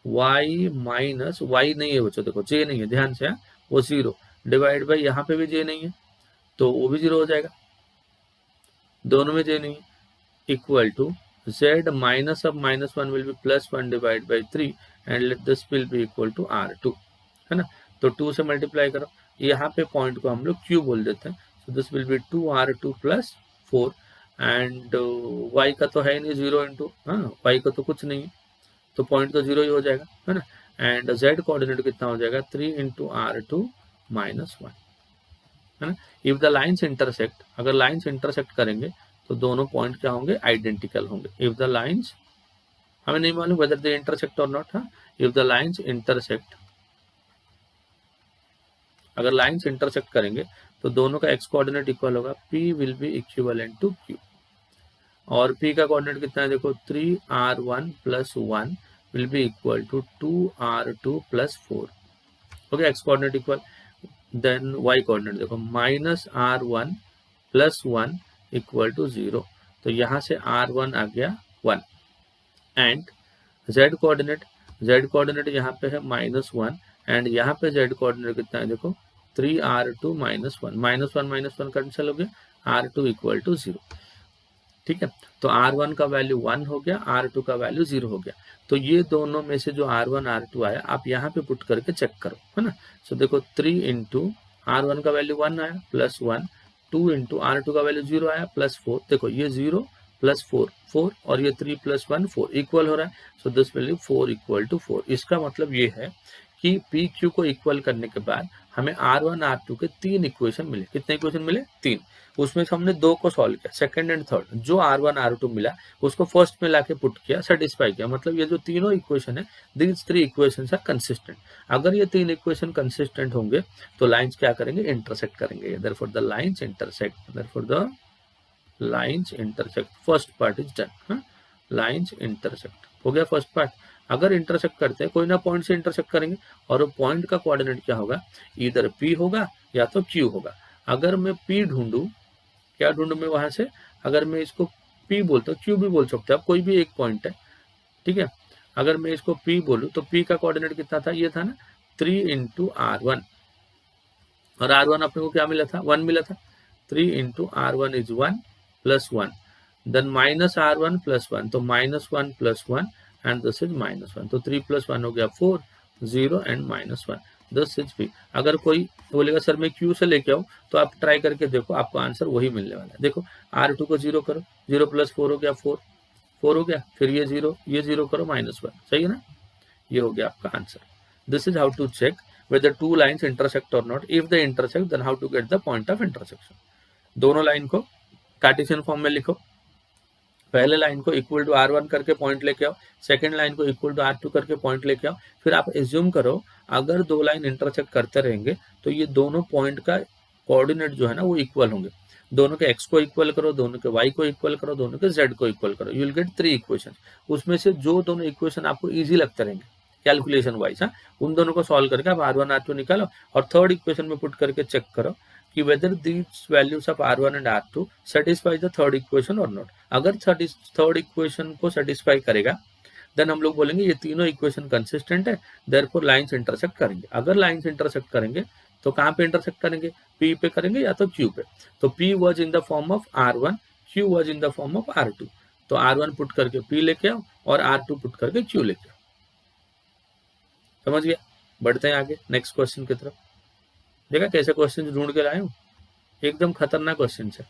y माइनस y नहीं है बच्चों, देखो j नहीं है, ध्यान से है, वो 0 डिवाइड बाई यहाँ पे भी j नहीं है तो वो भी 0 हो जाएगा, दोनों में j नहीं है, इक्वल टू z माइनस अब -1 will be +1 divide by 3 and let this will be equal to r2, है ना। तो 2 से मल्टीप्लाई करो, यहाँ पे पॉइंट को हम लोग q बोल देते हैं, सो this will B 2r2 plus 4 and y का तो है नहीं 0 इंटू, हाँ y का तो कुछ नहीं है तो पॉइंट तो 0 ही हो जाएगा, है ना। एंड z कोऑर्डिनेट कितना हो जाएगा 3 इंटू r2 माइनस 1, है ना। इफ द लाइन्स इंटरसेक्ट, अगर लाइन्स इंटरसेक्ट करेंगे तो दोनों पॉइंट क्या होंगे, आइडेंटिकल होंगे। इफ द लाइन्स, हमें नहीं मालूम वेदर दे इंटरसेक्ट और नॉट, हाँ, इफ द लाइन्स इंटरसेक्ट, अगर लाइन्स इंटरसेक्ट करेंगे तो दोनों का x कोऑर्डिनेट इक्वल होगा, p will be equivalent to q, और p का कोऑर्डिनेट कितना है देखो 3r1 plus 1 will be equal to 2r2 plus 4, okay, x coordinate equal. Then y coordinate देखो -r1 प्लस 1 इक्वल टू 0, तो यहाँ से r1 आ गया 1 एंड z कोऑर्डिनेट यहाँ पे है -1 एंड यहाँ पे z कोऑर्डिनेट कितना है देखो 3r2 माइनस 1, -1 कैंसिल हो गया, r2 इक्वल टू 0, ठीक है। तो r1 का वैल्यू 1 हो गया, r2 का वैल्यू 0 हो गया। तो ये दोनों में से जो r1 r2 आया आप यहाँ पे पुट करके चेक करो, है ना। सो देखो 3 इंटू r1 का वैल्यू 1 आया प्लस 1, 2 इंटू r2 का वैल्यू 0 आया प्लस 4, देखो ये 0 प्लस 4 और ये 3 प्लस 1 4 इक्वल हो रहा है, so this value 4 equal to 4। इसका मतलब ये है कि पी क्यू को इक्वल करने के बाद हमें R1 R2 के 3 इक्वेशन मिले। कितने इक्वेशन मिले, 3। उसमें से हमने 2 को सॉल्व किया, सेकंड एंड थर्ड, जो R1 R2 मिला उसको फर्स्ट में लाके पुट किया, सेटिस्फाई किया, मतलब ये जो तीनों इक्वेशन है, दीज 3 इक्वेशंस आर कंसिस्टेंट। अगर ये 3 इक्वेशन कंसिस्टेंट होंगे तो लाइंस क्या करेंगे, इंटरसेक्ट करेंगे। Therefore the lines intersect, first part is done, lines intersect हो गया फर्स्ट पार्ट। अगर इंटरसेक्ट करते हैं, कोई ना पॉइंट से इंटरसेक्ट करेंगे और वो पॉइंट का कोऑर्डिनेट क्या होगा, इधर P होगा या तो Q होगा। अगर मैं P ढूंढूं, क्या ढूंढूं मैं वहां से, अगर मैं इसको P बोलता हूँ, Q भी बोल सकते हैं आप, कोई भी एक पॉइंट है, ठीक है। अगर मैं इसको P बोलूं तो P का कोऑर्डिनेट कितना था, ये था ना 3 इंटू R1, और R1 अपने को क्या मिला था, 1 मिला था, 3 into R1 is 1 plus 1, then minus R1 plus 1, तो -1 प्लस 1 एंड दिस इज -1, तो 3 प्लस 1 हो गया 4, 0 एंड -1, दिस इज P। अगर कोई बोलेगा सर मैं Q से लेके आऊं, तो आप ट्राई करके देखो, आपको आंसर वही मिलने वाला है। देखो R2 को 0 करो, 0 प्लस 4 हो गया 4 हो गया, फिर ये 0 करो -1, सही है ना, ये हो गया आपका answer. This is how to check whether two lines intersect or not. If they intersect, then how to get the point of intersection. दोनों लाइन को कार्टेशियन फॉर्म में लिखो, पहले लाइन को इक्वल टू R1 करके पॉइंट लेके आओ, second line को इक्वल टू R2 करके पॉइंट लेके आओ, फिर आप एज्यूम करो अगर दो लाइन इंटरसेक्ट करते रहेंगे तो ये दोनों पॉइंट का कोऑर्डिनेट जो है ना वो इक्वल होंगे। दोनों के x को इक्वल करो, दोनों के y को इक्वल करो, दोनों के z को इक्वल करो, यू विल गेट 3 इक्वेशन। उसमें से जो दोनों इक्वेशन आपको इजी लगते रहेंगे कैलकुलेशन वाइज, उन दोनों को सॉल्व करके आप R1 R2 निकालो और थर्ड इक्वेशन में पुट करके चेक करो कि whether these values of R1 and R2 satisfy the third equation और नॉट। अगर थर्ड इक्वेशन को सेटिस्फाई करेगा देन हम लोग बोलेंगे ये तीनों इक्वेशन कंसिस्टेंट है, देयरफॉर लाइंस इंटरसेक्ट करेंगे। अगर लाइंस इंटरसेक्ट करेंगे तो कहाँ पे इंटरसेक्ट करेंगे, P पे करेंगे या तो Q पे। तो P was in the form of R1, Q was in the form of R2। तो R1 पुट करके P लेके आओ और R2 पुट करके Q लेके आओ। समझ गया? बढ़ते हैं आगे नेक्स्ट क्वेश्चन की तरफ। देखा कैसे क्वेश्चन ढूंढ के लाए हूं, एकदम खतरनाक क्वेश्चन है।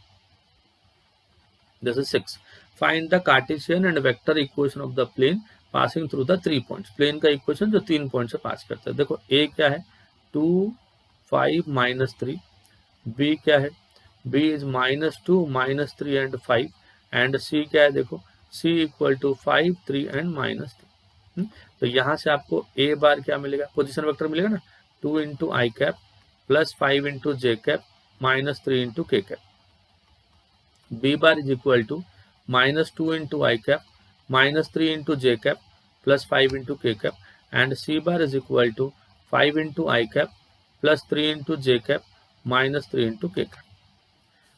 This is 6, find the cartesian and vector equation of the plane passing through the 3 points. Plane का इक्वेशन जो 3 पॉइंट से पास करता है। देखो A क्या है 2 5 -3, B क्या है B is -2 -3 and 5 and C क्या है देखो C इक्वल टू 5 3 एंड -3। तो यहाँ से आपको A बार क्या मिलेगा, पोजिशन वेक्टर मिलेगा ना, 2 into i cap plus 5 into j cap -3 into k cap. B bar is equal to -2 into i cap -3 into j cap plus 5 into k cap and C bar is equal to 5 into i cap plus 3 into j cap -3 into k cap.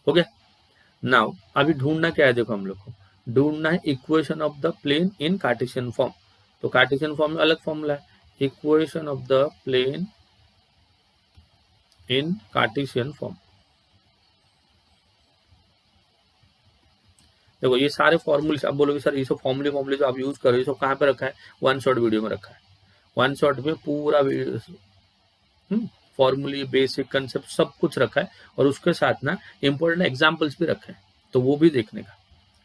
हो गया। Now अभी ढूंढना क्या है, देखो हम लोग को ढूंढना है equation of the plane in cartesian form. तो कार्टेशियन फॉर्म में अलग फॉर्मूला है, equation of the plane in cartesian form. देखो ये सारे फॉर्मूले, आप बोलोगे सर ये सब फॉर्मूले जो आप यूज कर रहे हो सब कहाँ पे रखा है, वन शॉट वीडियो में रखा है। वन शॉट में पूरा फॉर्मूले बेसिक कंसेप्ट सब कुछ रखा है और उसके साथ ना इंपॉर्टेंट एग्जांपल्स भी रखे हैं, तो वो भी देखने का,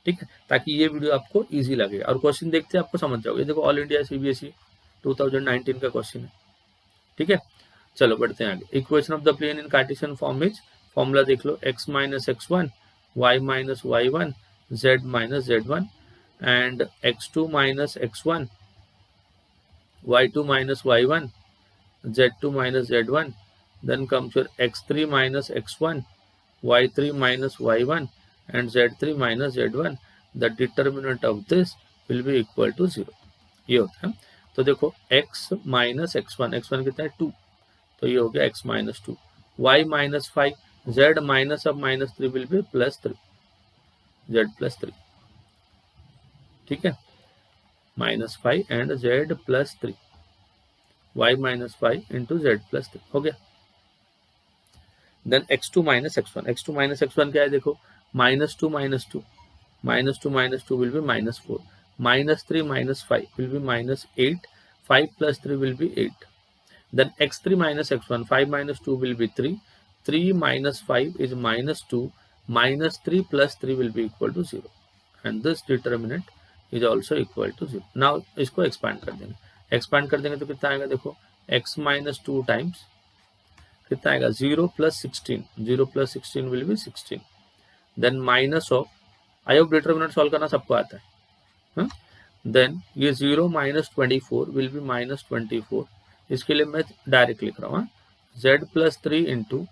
ठीक है, ताकि ये वीडियो आपको इजी लगे और क्वेश्चन देखते आपको समझ जाओगे। देखो ऑल इंडिया CBSE 2019 का क्वेश्चन है, ठीक है। चलो बढ़ते हैं आगे। Equation of the plane in cartesian form is, formula देख लो, x - x1 y - y1 z - z1 and x2 - x1 y2 - y1 z2 - z1, then comes your x3 - x1 y3 - y1 and z3 - z1, the determinant of this will be equal to 0। ये होता है। तो देखो x - x1, x1 कितना है 2, तो ये हो गया x - 2, y - 5, z माइनस अब -3 विल बी +3, z +3, ठीक है, -5 and z +3, y - 5 into z +3 हो गया। Then x2 - x1, x2 - x1 क्या है देखो, -2 - 2 -2 - 2 will be -4, -3 - 5 will B -8, 5 + 3 will be 8. Then x3 - x1, 5 - 2 will be 3, 3 - 5 is -2, -3 + 3 will be equal to 0 and this determinant is also equal to 0. Now इसको expand कर देंगे, expand कर देंगे तो कितना आएगा देखो, x - 2 टाइम्स कितना आएगा 0 + 16, 0 + 16 will be 16. Then minus of, I hope determinant solve करना सबको आता है, देन ये 0 - 24 विल बी -24, इसके लिए मैं डायरेक्ट लिख रहा हूँ, z +3 इंटू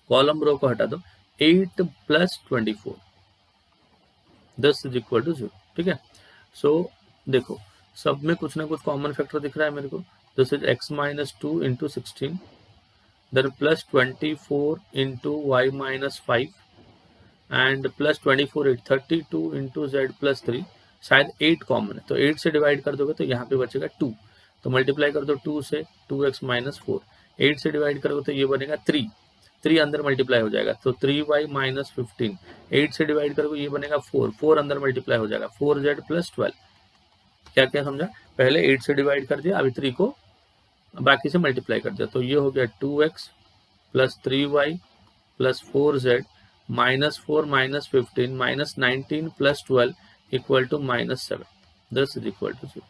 कॉलम रो को हटा दो 8 + 24, this इज इक्वल टू 0, ठीक है। सो देखो सब में कुछ ना कुछ कॉमन फैक्टर दिख रहा है मेरे को, this is x - 2 into 16, then +24 into y - 5 and +24 8, 32 into z +3, शायद 8 कॉमन है तो 8 से डिवाइड कर दोगे तो यहाँ पे बचेगा 2, तो मल्टीप्लाई कर दो 2 से, 2x - 4, 8 से डिवाइड करोगे तो ये बनेगा 3, 3 अंदर मल्टीप्लाई हो जाएगा तो 3y - 15, 8 से डिवाइड करोगे ये बनेगा 4, 4 अंदर मल्टीप्लाई हो जाएगा 4z + 12। क्या क्या समझा, पहले 8 से डिवाइड कर दिया, अभी 3 को बाकी से मल्टीप्लाई कर दिया, तो ये हो गया 2x + 3y + 4z -4 - 15 -19 + 12 equal to -7, this is equal to 0।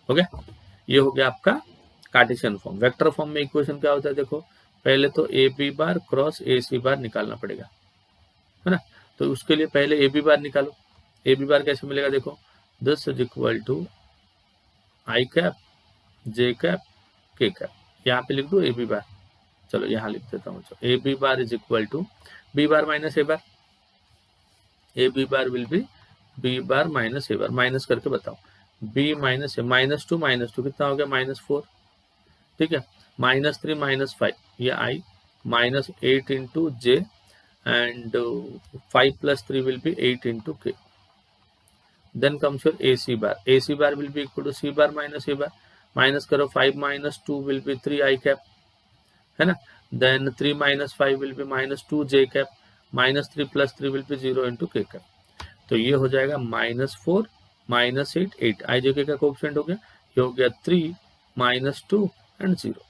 हो गया, ये हो गया आपका कार्टेशियन फॉर्म। वेक्टर फॉर्म में इक्वेशन क्या होता है देखो, पहले तो AB bar cross AC bar निकालना पड़ेगा, है ना, तो उसके लिए पहले AB बार निकालो। AB बार कैसे मिलेगा देखो, this is equal to I cap J cap K cap, यहाँ पे लिख दो AB बार, चलो यहाँ लिख देता हूँ, AB bar is equal to B bar minus A bar, AB bar will be B bar minus A bar, minus करके बताओ, B - A, -2 - 2 कितना हो गया -4, ठीक है, -3 -5 ये I, -8 into J, and 5 plus 3 will be 8 into K. Then comes your AC bar. AC bar will be equal to C bar minus A bar. Minus करो 5 minus 2 will be 3 I cap, है ना. Then 3 minus 5 will be minus 2 J cap. Minus 3 plus 3 will be 0 into K cap. तो ये हो जाएगा -4 -8 8. I J K का coefficient हो गया, ये हो गया 3 -2 and 0.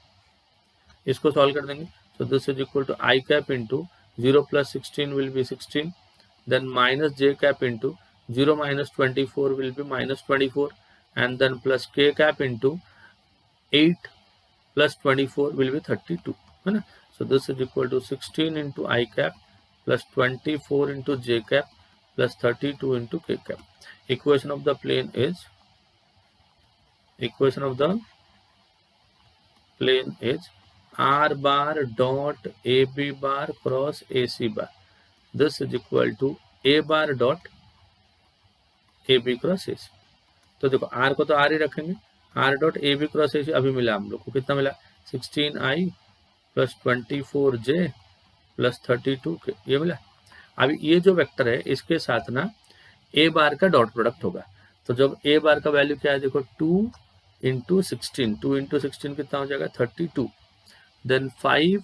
इसको सॉल्व कर देंगे. So this is equal to I cap into 0 plus 16 will be 16. Then minus J cap into 0 minus 24 will be minus 24, and then plus K cap into 8 plus 24 will be 32, है ना. So this is equal to 16 into I cap plus 24 into J cap plus 32 into K cap. Equation of the plane is R bar dot AB bar cross AC bar. This is equal to A bar dot AB cross AC. तो देखो R को तो R ही रखेंगे, R dot AB cross AC अभी मिला हम लोग को, कितना मिला 16I plus 24J plus 32K, ये मिला. अभी ये जो वेक्टर है इसके साथ ना A बार का डॉट प्रोडक्ट होगा. तो जब A बार का वैल्यू क्या है देखो 2 इंटू 16 कितना हो जाएगा 32. Then 5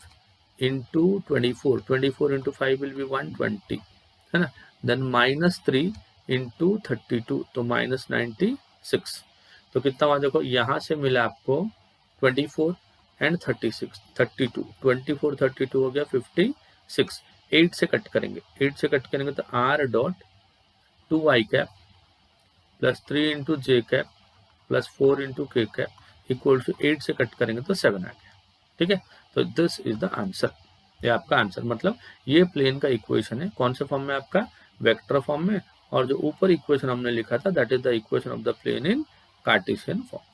into 24 into 5 will be 120, है ना. देन -3 इंटू 32 तो -96. तो कितना हुआ देखो, यहाँ से मिला आपको 24 एंड 36 32, 24 32 हो गया 56. 8 से कट करेंगे तो R dot 2I cap plus 3 into J cap plus 4 into K cap equal to 8 से कट करेंगे तो 7 आ गया. ठीक है, तो दिस इज द आंसर. ये आपका आंसर, मतलब ये प्लेन का इक्वेशन है. कौन से फॉर्म में, आपका वेक्टर फॉर्म में. और जो ऊपर इक्वेशन हमने लिखा था that is the equation of the plane in cartesian form.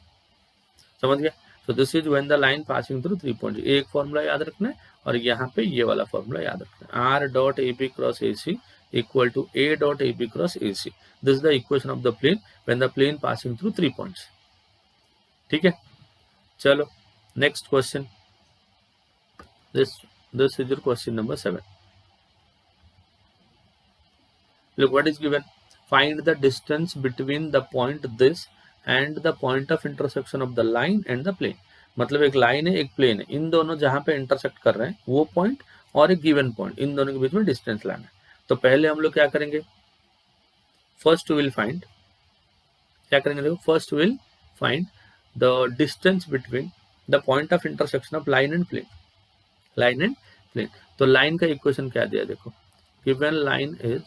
समझ गया. So this is when the line passing through 3 point. एक फॉर्मूला याद रखना है और यहाँ पे ये वाला फॉर्मूला याद रखना है. R dot AB cross AC equal to A dot AB cross AC. This is the equation of the plane when the plane passing through 3 points. ठीक है, चलो next question. This is your question number 7. Look what is given. Find the distance between the point this and the point of intersection of the line and the plane. मतलब एक line है एक plane है, इन दोनों जहां पे intersect कर रहे हैं वो पॉइंट और एक गिवन पॉइंट, इन दोनों के बीच में डिस्टेंस लाना है. तो पहले हम लोग क्या करेंगे, फर्स्ट विल फाइंड, क्या करेंगे देखो, first will find the distance between the point of intersection of line and plane. Line and plane. तो लाइन का इक्वेशन क्या दिया देखो, गिवन लाइन इज,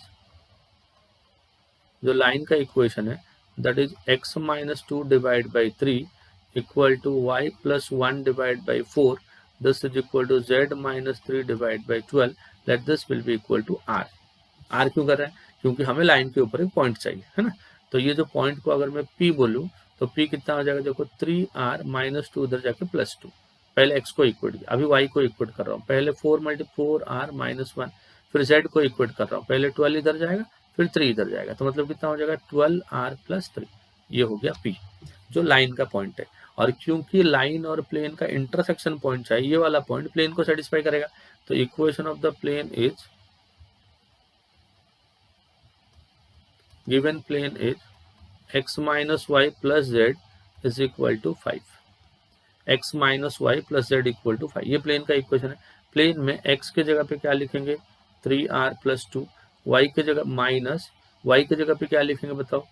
जो लाइन का इक्वेशन है that is x minus 2 divide by 3 equal to y plus 1 divide by 4. This is equal to z minus 3 divide by 12. Let this will be equal to r. r क्यों कर रहे हैं, क्योंकि हमें line के ऊपर एक पॉइंट चाहिए, है ना. तो ये जो पॉइंट को अगर मैं p बोलूं तो p कितना हो जाएगा देखो 3r माइनस 2 उधर जाके प्लस 2. पहले x को इक्वेट किया, अभी y को इक्वेट कर रहा हूँ. पहले 4r माइनस 1, फिर z को इक्वेट कर रहा हूँ. पहले 12 इधर जाएगा फिर 3 इधर जाएगा, तो मतलब कितना हो जाएगा 12r प्लस 3. ये हो गया p, जो लाइन का पॉइंट है. और क्योंकि लाइन और प्लेन का इंटरसेक्शन पॉइंट चाहिए, ये वाला पॉइंट प्लेन को सेटिस्फाई करेगा. तो equation of the plane is, given plane is x minus y plus z is equal to 5. x minus y plus z equal to 5, ये प्लेन का इक्वेशन है. प्लेन में x के जगह पे क्या लिखेंगे 3r प्लस 2, y के जगह माइनस, y के जगह पे क्या लिखेंगे बताओ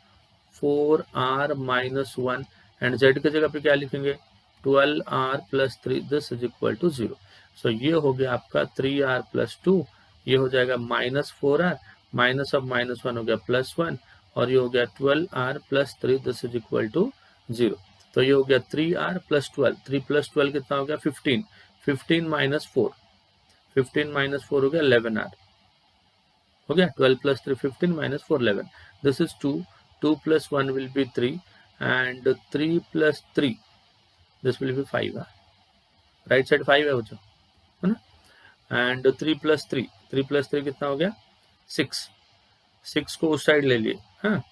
4r माइनस 1, एंड z के जगह पे क्या लिखेंगे 12r plus 3. This is equal to 0. So ये हो गया आपका 3r प्लस 2, ये हो जाएगा minus 4r, minus of minus 1 हो गया प्लस 1, और ये हो गया 12r plus 3. This is equal to 0. तो ये हो गया 3r प्लस 12, 3 प्लस 12 कितना हो गया 15, 15 माइनस 4, 15 माइनस 4 हो गया 11r, हो गया 12 plus 3 15 minus 4 11. This is 2, 2 plus 1 will be 3, and 3 plus 3 this will B 5r. Right side 5 है बच्चों, है ना. एंड 3 प्लस 3, 3 प्लस 3 कितना हो गया 6, 6 को उस साइड ले लिए, हाँ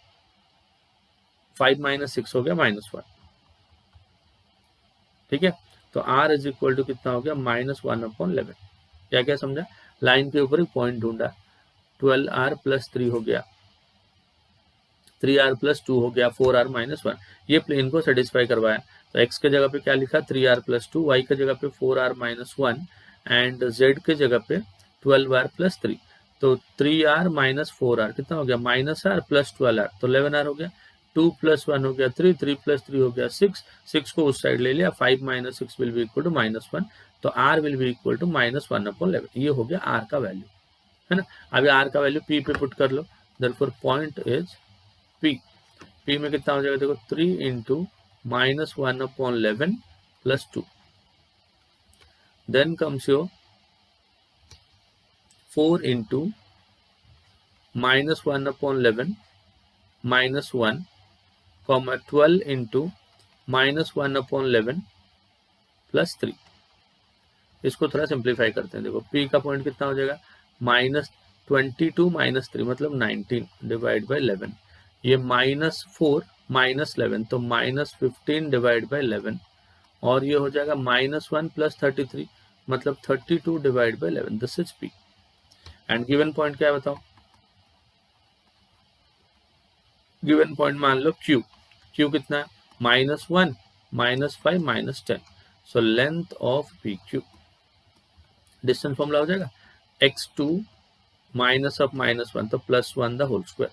5 माइनस 6 हो गया -1. ठीक है, तो r इज इक्वल टू कितना हो गया -1/11। क्या क्या समझा, लाइन के ऊपर एक पॉइंट ढूंढा, 12r + 3 हो गया, 3r + 2 हो गया, 4r - 1, ये प्लेन को सेटिस्फाई करवाया। तो x के जगह पे क्या लिखा 3r + 2, y के जगह पे 4r - 1 एंड z के जगह पे 12r + 3। तो 3r - 4r कितना हो गया -r + 12r, तो 11r हो गया। 2 + 1 हो गया 3, 3 + 3 हो गया 6, 6 को उस साइड ले लिया, 5 - 6 विल बी इक्वल टू -1, तो r will be equal to -1/11। ये हो गया r का वैल्यू, है ना। अभी r का वैल्यू p पे पुट कर लो, देयरफॉर पॉइंट इज p में कितना हो जाएगा देखो 3 × -1/11 + 2, देन कम्स योर 4 × -1/11 - 1, 12 × -1/11 + 3। इसको थोड़ा सिंप्लीफाई करते हैं। देखो p का पॉइंट कितना हो जाएगा -22 - 3 मतलब 19 / 11, ये -4 - 11 तो -15 / 11, और ये हो जाएगा -1 + 33 मतलब 32 / 11। This is p and given point क्या है बताओ, गिवन पॉइंट मान लो q कितना है -1 -5 -10, so length of pq, distance formula हो जाएगा x2 -1 तो +1 the whole square,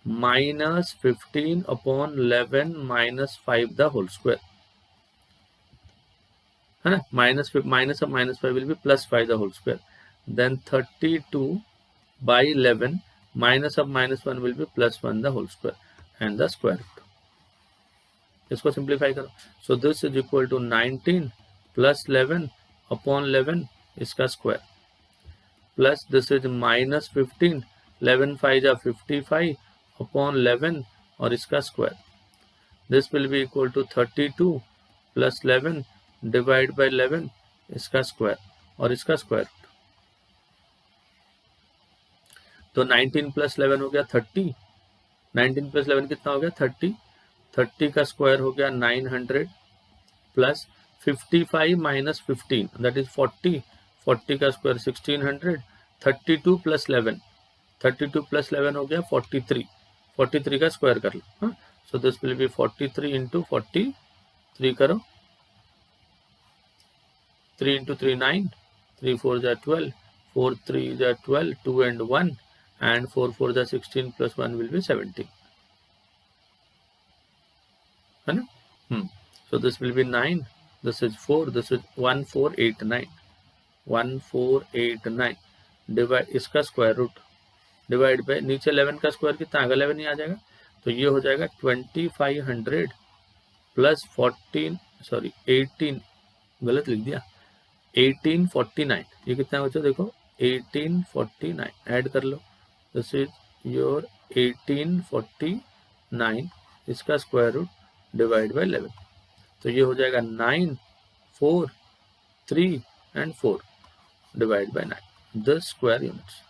-15/11 -5 the whole square, है ना। -5 will be +5 the whole square, then 32/11 -1 will be +1 the whole square and the square root. इसको simplify करो, so this is equal to 19 + 11/11 इसका square, plus this is -15, 11 5 जा 55/11 और इसका square, this will be equal to 32 + 11 / 11 इसका square और इसका square root. तो 19 + 11 हो गया 30, 19 + 11 कितना हो गया 30, 30 का स्क्वायर हो गया 900 प्लस 55 - 15 दैट इज 40, 40 का स्क्वायर 1600, 32 + 11, 32 + 11 हो गया 43, 43 का स्क्वायर कर लो, सो दिस विल बी 43 × 43 करो, 3 × 3 9, 3 4 जा 12, 4 3 जा 12, 2 and 1 and 4 4 जा 16 + 1 will be 17, है ना। So this will be 9, this is 4, this is 1489, 1489 divide इसका स्क्वायर रूट डिवाइड बाय नीचे 11 का स्क्वायर कितना आएगा 11 ही आ जाएगा, तो ये हो जाएगा 2500 प्लस 18 गलत लिख दिया 1849, ये कितना बचा देखो 1849 ऐड कर लो, दिस इज योर 1849 इसका स्क्वायर रूट डिवाइड बाय 11, तो ये हो जाएगा 9 4 3 and 4 divide by 9 the square units.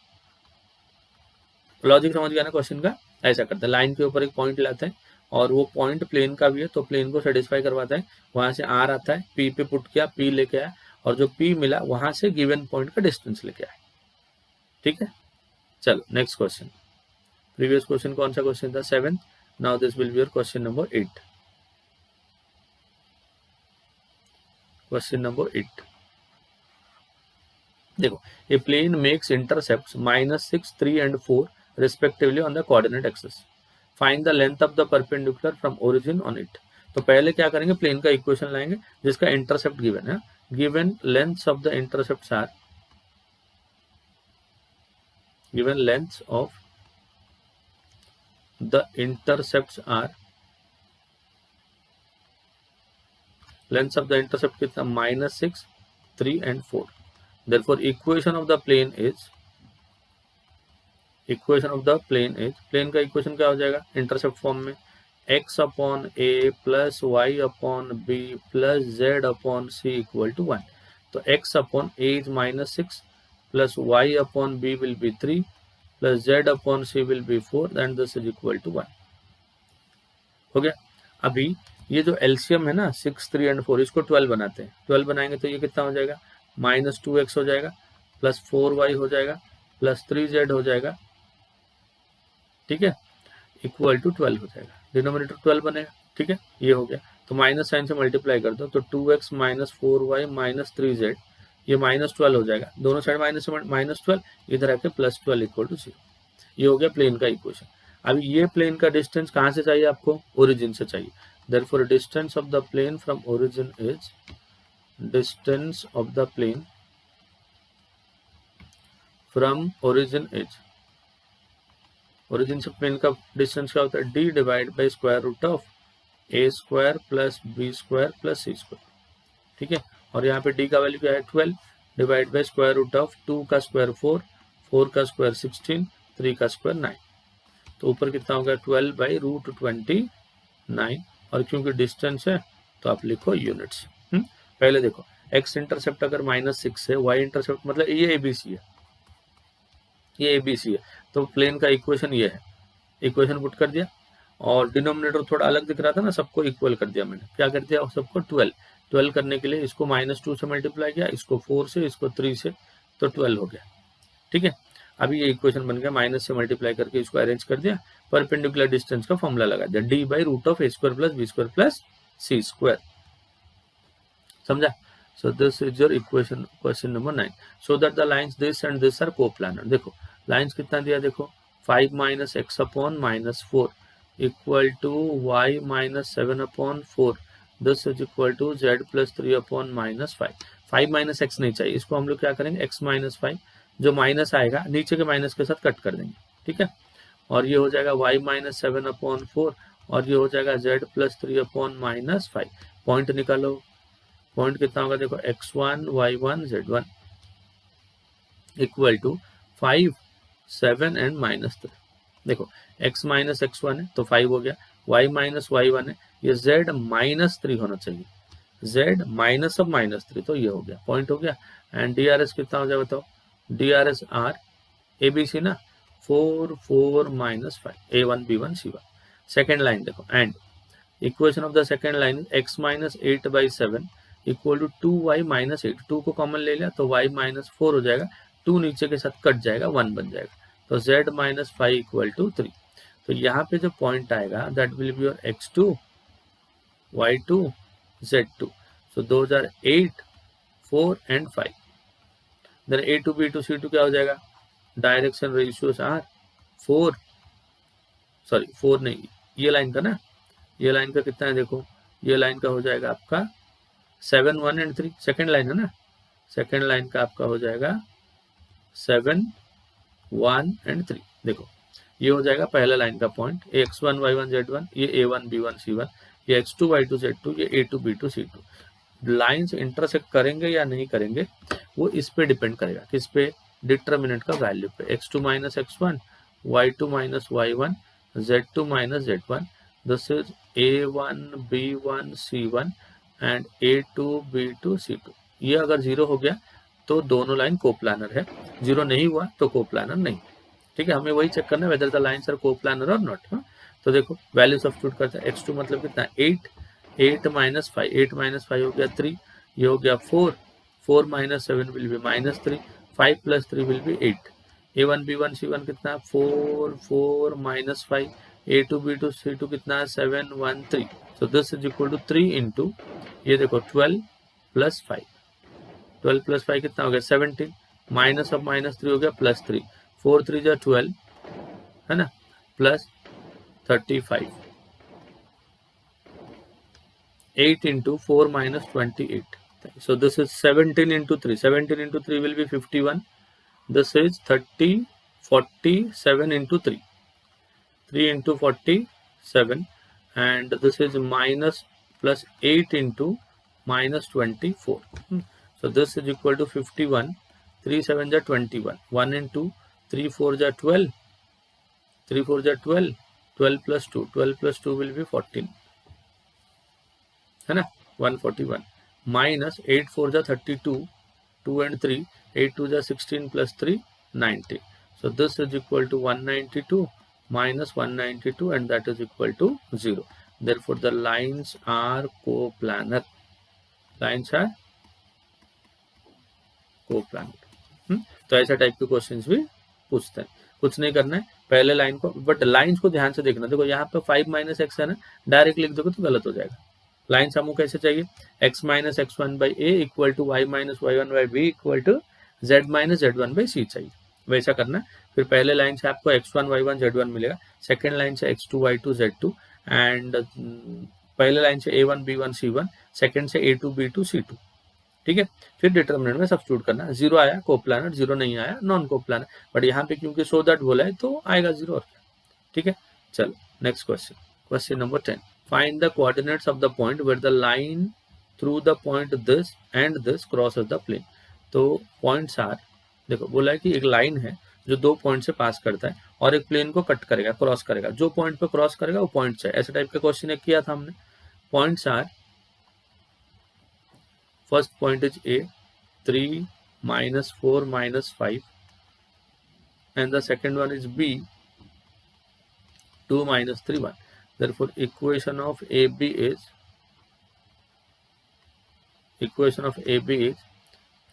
Logic समझ गया ना क्वेश्चन का। ऐसा करते हैं, लाइन के ऊपर एक पॉइंट लाते हैं और वो पॉइंट प्लेन का भी है तो प्लेन को सेटिस्फाई करवाता है, वहां से आर आता है, पी पे पुट किया, पी लेके आया और जो पी मिला वहां से गिवन पॉइंट का डिस्टेंस लेके आए। ठीक है, चलो नेक्स्ट क्वेश्चन। प्रीवियस क्वेश्चन कौन सा क्वेश्चन था 7, now this will be your question number 8। Question number 8 देखो, ए plane makes intercepts -6, 3 and 4 respectively on the coordinate axis. Find the length of the perpendicular from origin on it. तो पहले क्या करेंगे, plane का equation लाएंगे जिसका intercept given है, given lengths of the intercepts are, given lengths of the intercepts are, lengths of the intercept कितना -6, 3 and 4, therefore equation of the plane is, equation of the plane is, plane का equation क्या हो जाएगा intercept form में, x/a plus y/b plus z/c equal to 1। तो x/a is -6 plus y/b will be 3 plus z/c will be 4 and this is equal to 1। हो गया। अभी ये जो एलसीएम है ना 6, 3 एंड 4, इसको 12 बनाते हैं। 12 बनाएंगे तो ये कितना हो जाएगा, -2x हो जाएगा, प्लस 4y हो जाएगा, प्लस 3z हो जाएगा, ठीक है, इक्वल टू 12 हो जाएगा। डिनोमिनेटर 12 बनेगा, ठीक है, ये हो गया। तो माइनस साइन से मल्टीप्लाई कर दो तो 2x minus 4y minus 3z, ये -12 हो जाएगा, दोनों साइड माइनस -12, इधर आके +12 इक्वल टू 0। ये हो गया प्लेन का इक्वेशन। अभी ये प्लेन का डिस्टेंस कहाँ से चाहिए आपको, ओरिजिन से चाहिए। Therefore distance of the plane from origin is, distance of the plane from origin is, origin से प्लेन का डिस्टेंस क्या होता है, d divide by square root of a square plus b square plus c square, ठीक है। और यहाँ पे d का वैल्यू क्या है 12 divide by square root of 2 का स्क्वायर 4, 4 का स्क्वायर 16, 3 का स्क्वायर 9। तो ऊपर कितना होगा 12 बाई रूट 29, और क्योंकि डिस्टेंस है तो आप लिखो यूनिट्स। पहले देखो x इंटरसेप्ट अगर -6 है, y इंटरसेप्ट मतलब ये ABC है, ये ABC है, तो प्लेन का इक्वेशन ये है, इक्वेशन पुट कर दिया। और डिनोमिनेटर थोड़ा अलग दिख रहा था ना, सबको इक्वल कर दिया मैंने, क्या कर दिया सबको 12 करने के लिए इसको -2 से मल्टीप्लाई किया, इसको 4 से, इसको 3 से, तो 12 हो गया, ठीक है। अभी ये इक्वेशन बन गया, माइनस से मल्टीप्लाई करके इसको अरेंज कर दिया, परपेंडिकुलर डिस्टेंस का फॉर्मूला लगा दिया, d by root of a square plus b square plus c square, समझा। So this is your equation, question number 9. So that the lines this and this are coplanar. देखो lines कितना दिया, देखो 5 minus x upon -4 equal to y minus 7 upon 4, this is equal to z plus 3 upon -5। 5 minus x नहीं चाहिए, इसको हम लोग क्या करेंगे, x माइनस 5, जो माइनस आएगा नीचे के माइनस के साथ कट कर देंगे, ठीक है। और ये हो जाएगा y माइनस 7 अपॉन 4, और ये हो जाएगा z प्लस 3 अपॉन -5। पॉइंट निकालो, पॉइंट कितना होगा, देखो x1 y1 z1 equal to 5, 7 and -3। देखो x माइनस x1 है तो 5 हो गया, y माइनस y1 है, ये z माइनस 3 होना चाहिए, z माइनस अब -3, तो ये हो गया, पॉइंट हो गया। एंड DRS कितना हो जाएगा बताओ, DRS R ABC ना, 4 4 -5 A1 B1 C1। Second line देखो, and equation of the second line x minus 8/7 equal to 2y minus 8, 2 को कॉमन ले लिया तो y माइनस 4 हो जाएगा, 2 नीचे के साथ कट जाएगा, 1 बन जाएगा, तो z माइनस 5 इक्वल टू 3। तो यहाँ पे जो पॉइंट आएगा that will be your x2 y2 z2। So those are 8, 4 and 5। Then A2 B2 C2 क्या हो जाएगा, डायरेक्शन रेशियोस आर 4, सॉरी 4 नहीं, ये लाइन का ना, ये लाइन का कितना है देखो, ये लाइन का हो जाएगा आपका 7 1 एंड 3, सेकेंड लाइन है ना, सेकेंड लाइन का आपका हो जाएगा 7 1 एंड 3। देखो ये हो जाएगा पहला लाइन का पॉइंट, x1 y1 z1, ये A1 B1 C1, ये x2 y2 z2, ये A2 B2 C2। Lines intersect करेंगे या नहीं करेंगे वो इस पे डिपेंड करेगा, किस पे, डिटर्मिनेंट का वैल्यू पे, x2 minus x1, y2 minus y1, z2 minus z1, this is A1 B1 C1 and A2 B2 C2। ये अगर 0 हो गया तो दोनों लाइन कोप्लानर है, 0 नहीं हुआ तो कोप्लानर नहीं, ठीक है। हमें वही चेक करना है whether the lines are coplanar और नॉट। तो देखो वैल्यू सब्स्टिट्यूट करते हैं, x2 मतलब कितना 8, 8 माइनस 5, 8 माइनस 5 हो गया 3, ये हो गया 4, 4 minus 7 will be -3, 5 plus 3 will B 8। A1 B1 C1 कितना 4 4 माइनस 5, A2 B2 C2 कितना 7 1 3। So this is equal to 3 into, ये देखो 12 प्लस 5, 12 प्लस 5 कितना हो गया 17, माइनस अब -3 हो गया +3, 4 3 जा 12 है ना, plus 35, 8 into 4 minus 28. So this is 17 into 3. 17 into 3 will be 51. This is 30, 47 into 3. 3 into 47. And this is minus plus 8 into minus 24. So this is equal to 51. 3 7 is 21. 1 into 3 4 is 12. 3 4 is 12. 12 plus 2. 12 plus 2 will be 14. है ना 141 minus 8 4 जा 32, 2 and 3, 8 2 जा 16 plus 3 90. So this is equal to 192 minus 192 and that is equal to 0. therefore the lines are coplanar. Lines are coplanar. तो ऐसा type के questions भी पूछते हैं. कुछ नहीं करना है, पहले लाइन को, बट लाइंस को ध्यान से देखना. देखो यहाँ पे 5 माइनस एक्स है ना, डायरेक्ट लिख दोगे तो गलत हो जाएगा. लाइन्स हमको कैसे चाहिए, x minus x one by a equal to y minus y one by b equal to z minus z one by c चाहिए. वैसा करना है. फिर पहले लाइन से आपको x1 y1 z1 मिलेगा, सेकेंड लाइन से x2 y2 z2, एंड पहले लाइन से a1 b1 c1, सेकेंड से a2 b2 c2. ठीक है. फिर डिटर्मिनेंट में सब्स्टिट्यूट करना. जीरो आया कोप्लानर, जीरो नहीं आया नॉन कोप्लानर, बट यहाँ पे क्योंकि सो दैट बोला है तो आएगा जीरो. और ठीक है. चलो next question. Question number 10. Find the coordinates of the point where the line through the point this and this crosses the plane. तो पॉइंट्स आर, देखो बोला है कि एक लाइन है जो दो पॉइंट से पास करता है और एक प्लेन को कट करेगा, क्रॉस करेगा. जो पॉइंट पे क्रॉस करेगा वो पॉइंट है. ऐसे टाइप का क्वेश्चन एक किया था हमने. Points are, first point is A 3 minus 4 minus 5, and the second one is b 2 minus 3 1. Therefore equation of AB is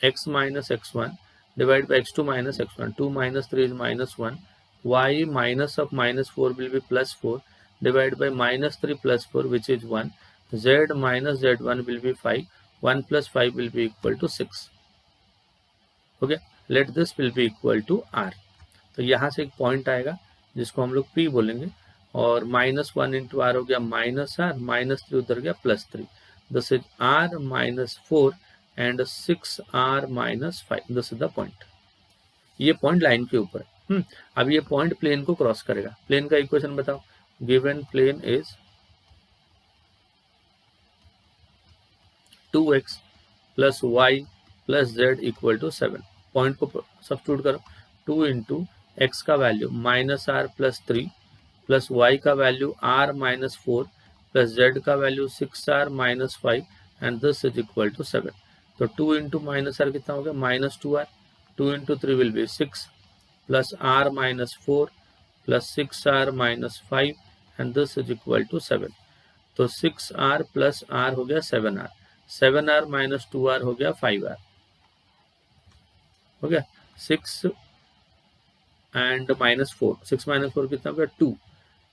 x minus x1 divided by x2 minus x1. 2 minus 3 is minus 1. Y minus of minus 4 will be plus 4 divided by minus 3 plus 4, which is 1. Z minus Z1 will be 5. 1 plus 5 will be equal to 6. Okay, let this will be equal to R. तो यहाँ से एक point आएगा जिसको हम लोग P बोलेंगे, और माइनस 1 इंटू आर हो गया माइनस आर, माइनस 3 उधर गया plus 3. This is R minus 4 and 6 R minus 5. This is the point. ये पॉइंट लाइन के ऊपर है. अब ये पॉइंट प्लेन को क्रॉस करेगा. प्लेन का इक्वेशन बताओ. Given plane is 2x plus y plus z equal to 7. Point को सब्स्टिट्यूट करो. 2 इंटू एक्स का value minus r plus 3 plus y का value r minus 4 plus Z का value 6r minus 5 and this is equal to 7. तो 2 इंटू minus r कितना हो गया माइनस 2r. 2 इंटू 3 will be 6 plus r minus 4 plus 6r minus 5 and this is equal to 7. तो 6r plus r हो गया 7r. 7r माइनस 2r हो गया 5r. हो गया 6 एंड माइनस 4. 6 माइनस 4 कितना हो गया 2.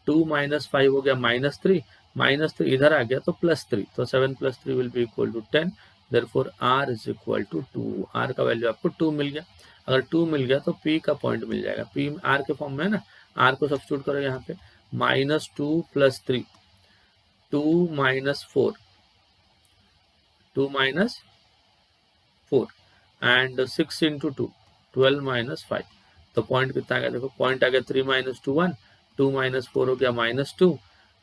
2 माइनस 5 हो गया माइनस 3. माइनस 3 इधर आ गया तो प्लस 3. तो 7 plus 3 will be equal to 10. Therefore r is equal to 2. r का वैल्यू आपको 2 मिल गया. अगर 2 मिल गया तो p का पॉइंट मिल जाएगा. p r के फॉर्म में है ना. r को सब्स्टिट्यूट करो यहाँ पे. Minus 2 plus 3, 2 minus 4, 2 minus 4 and 6 into 2 12 minus 5. तो पॉइंट कितना आ गया देखो. पॉइंट आ गया 3 माइनस 2 1, 2 माइनस 4 हो गया माइनस 2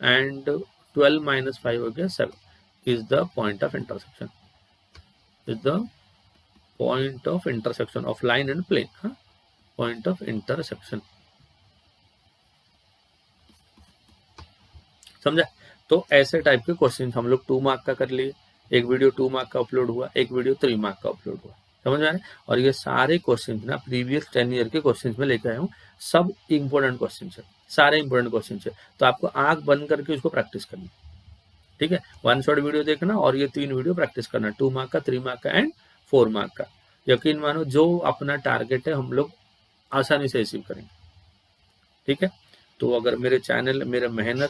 एंड 12 माइनस 5 हो गया 7. Is the point of intersection. Is the point of intersection of line and plane. Point of intersection. समझा. तो ऐसे टाइप के क्वेश्चन हम लोग 2 मार्क का कर लिए. एक वीडियो 2 मार्क का अपलोड हुआ, एक वीडियो 3 मार्क का अपलोड हुआ. समझ में आ रहा है. और ये सारे क्वेश्चन ना प्रीवियस 10 ईयर के क्वेश्चन में लेकर आया हूँ. सब इंपॉर्टेंट क्वेश्चन है, सारे इंपॉर्टेंट क्वेश्चन है. तो आपको आंख बंद करके उसको प्रैक्टिस करनी. ठीक है. 1 शॉट वीडियो देखना और ये 3 वीडियो प्रैक्टिस करना. 2 मार्क का, 3 मार्क का एंड 4 मार्क का. यकीन मानो जो अपना टारगेट है हम लोग आसानी से अचीव करेंगे. ठीक है. तो अगर मेरे चैनल, मेरा मेहनत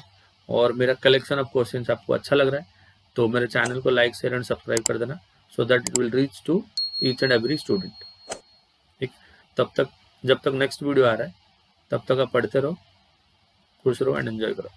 और मेरा कलेक्शन ऑफ क्वेश्चन आपको अच्छा लग रहा है तो मेरे चैनल को लाइक, शेयर एंड सब्सक्राइब कर देना, so that it will reach to each and every student. ठीक. तब तक, जब तक नेक्स्ट वीडियो आ रहा है तब तक आप पढ़ते रहो, खुश रहो एंड एंजॉय करो.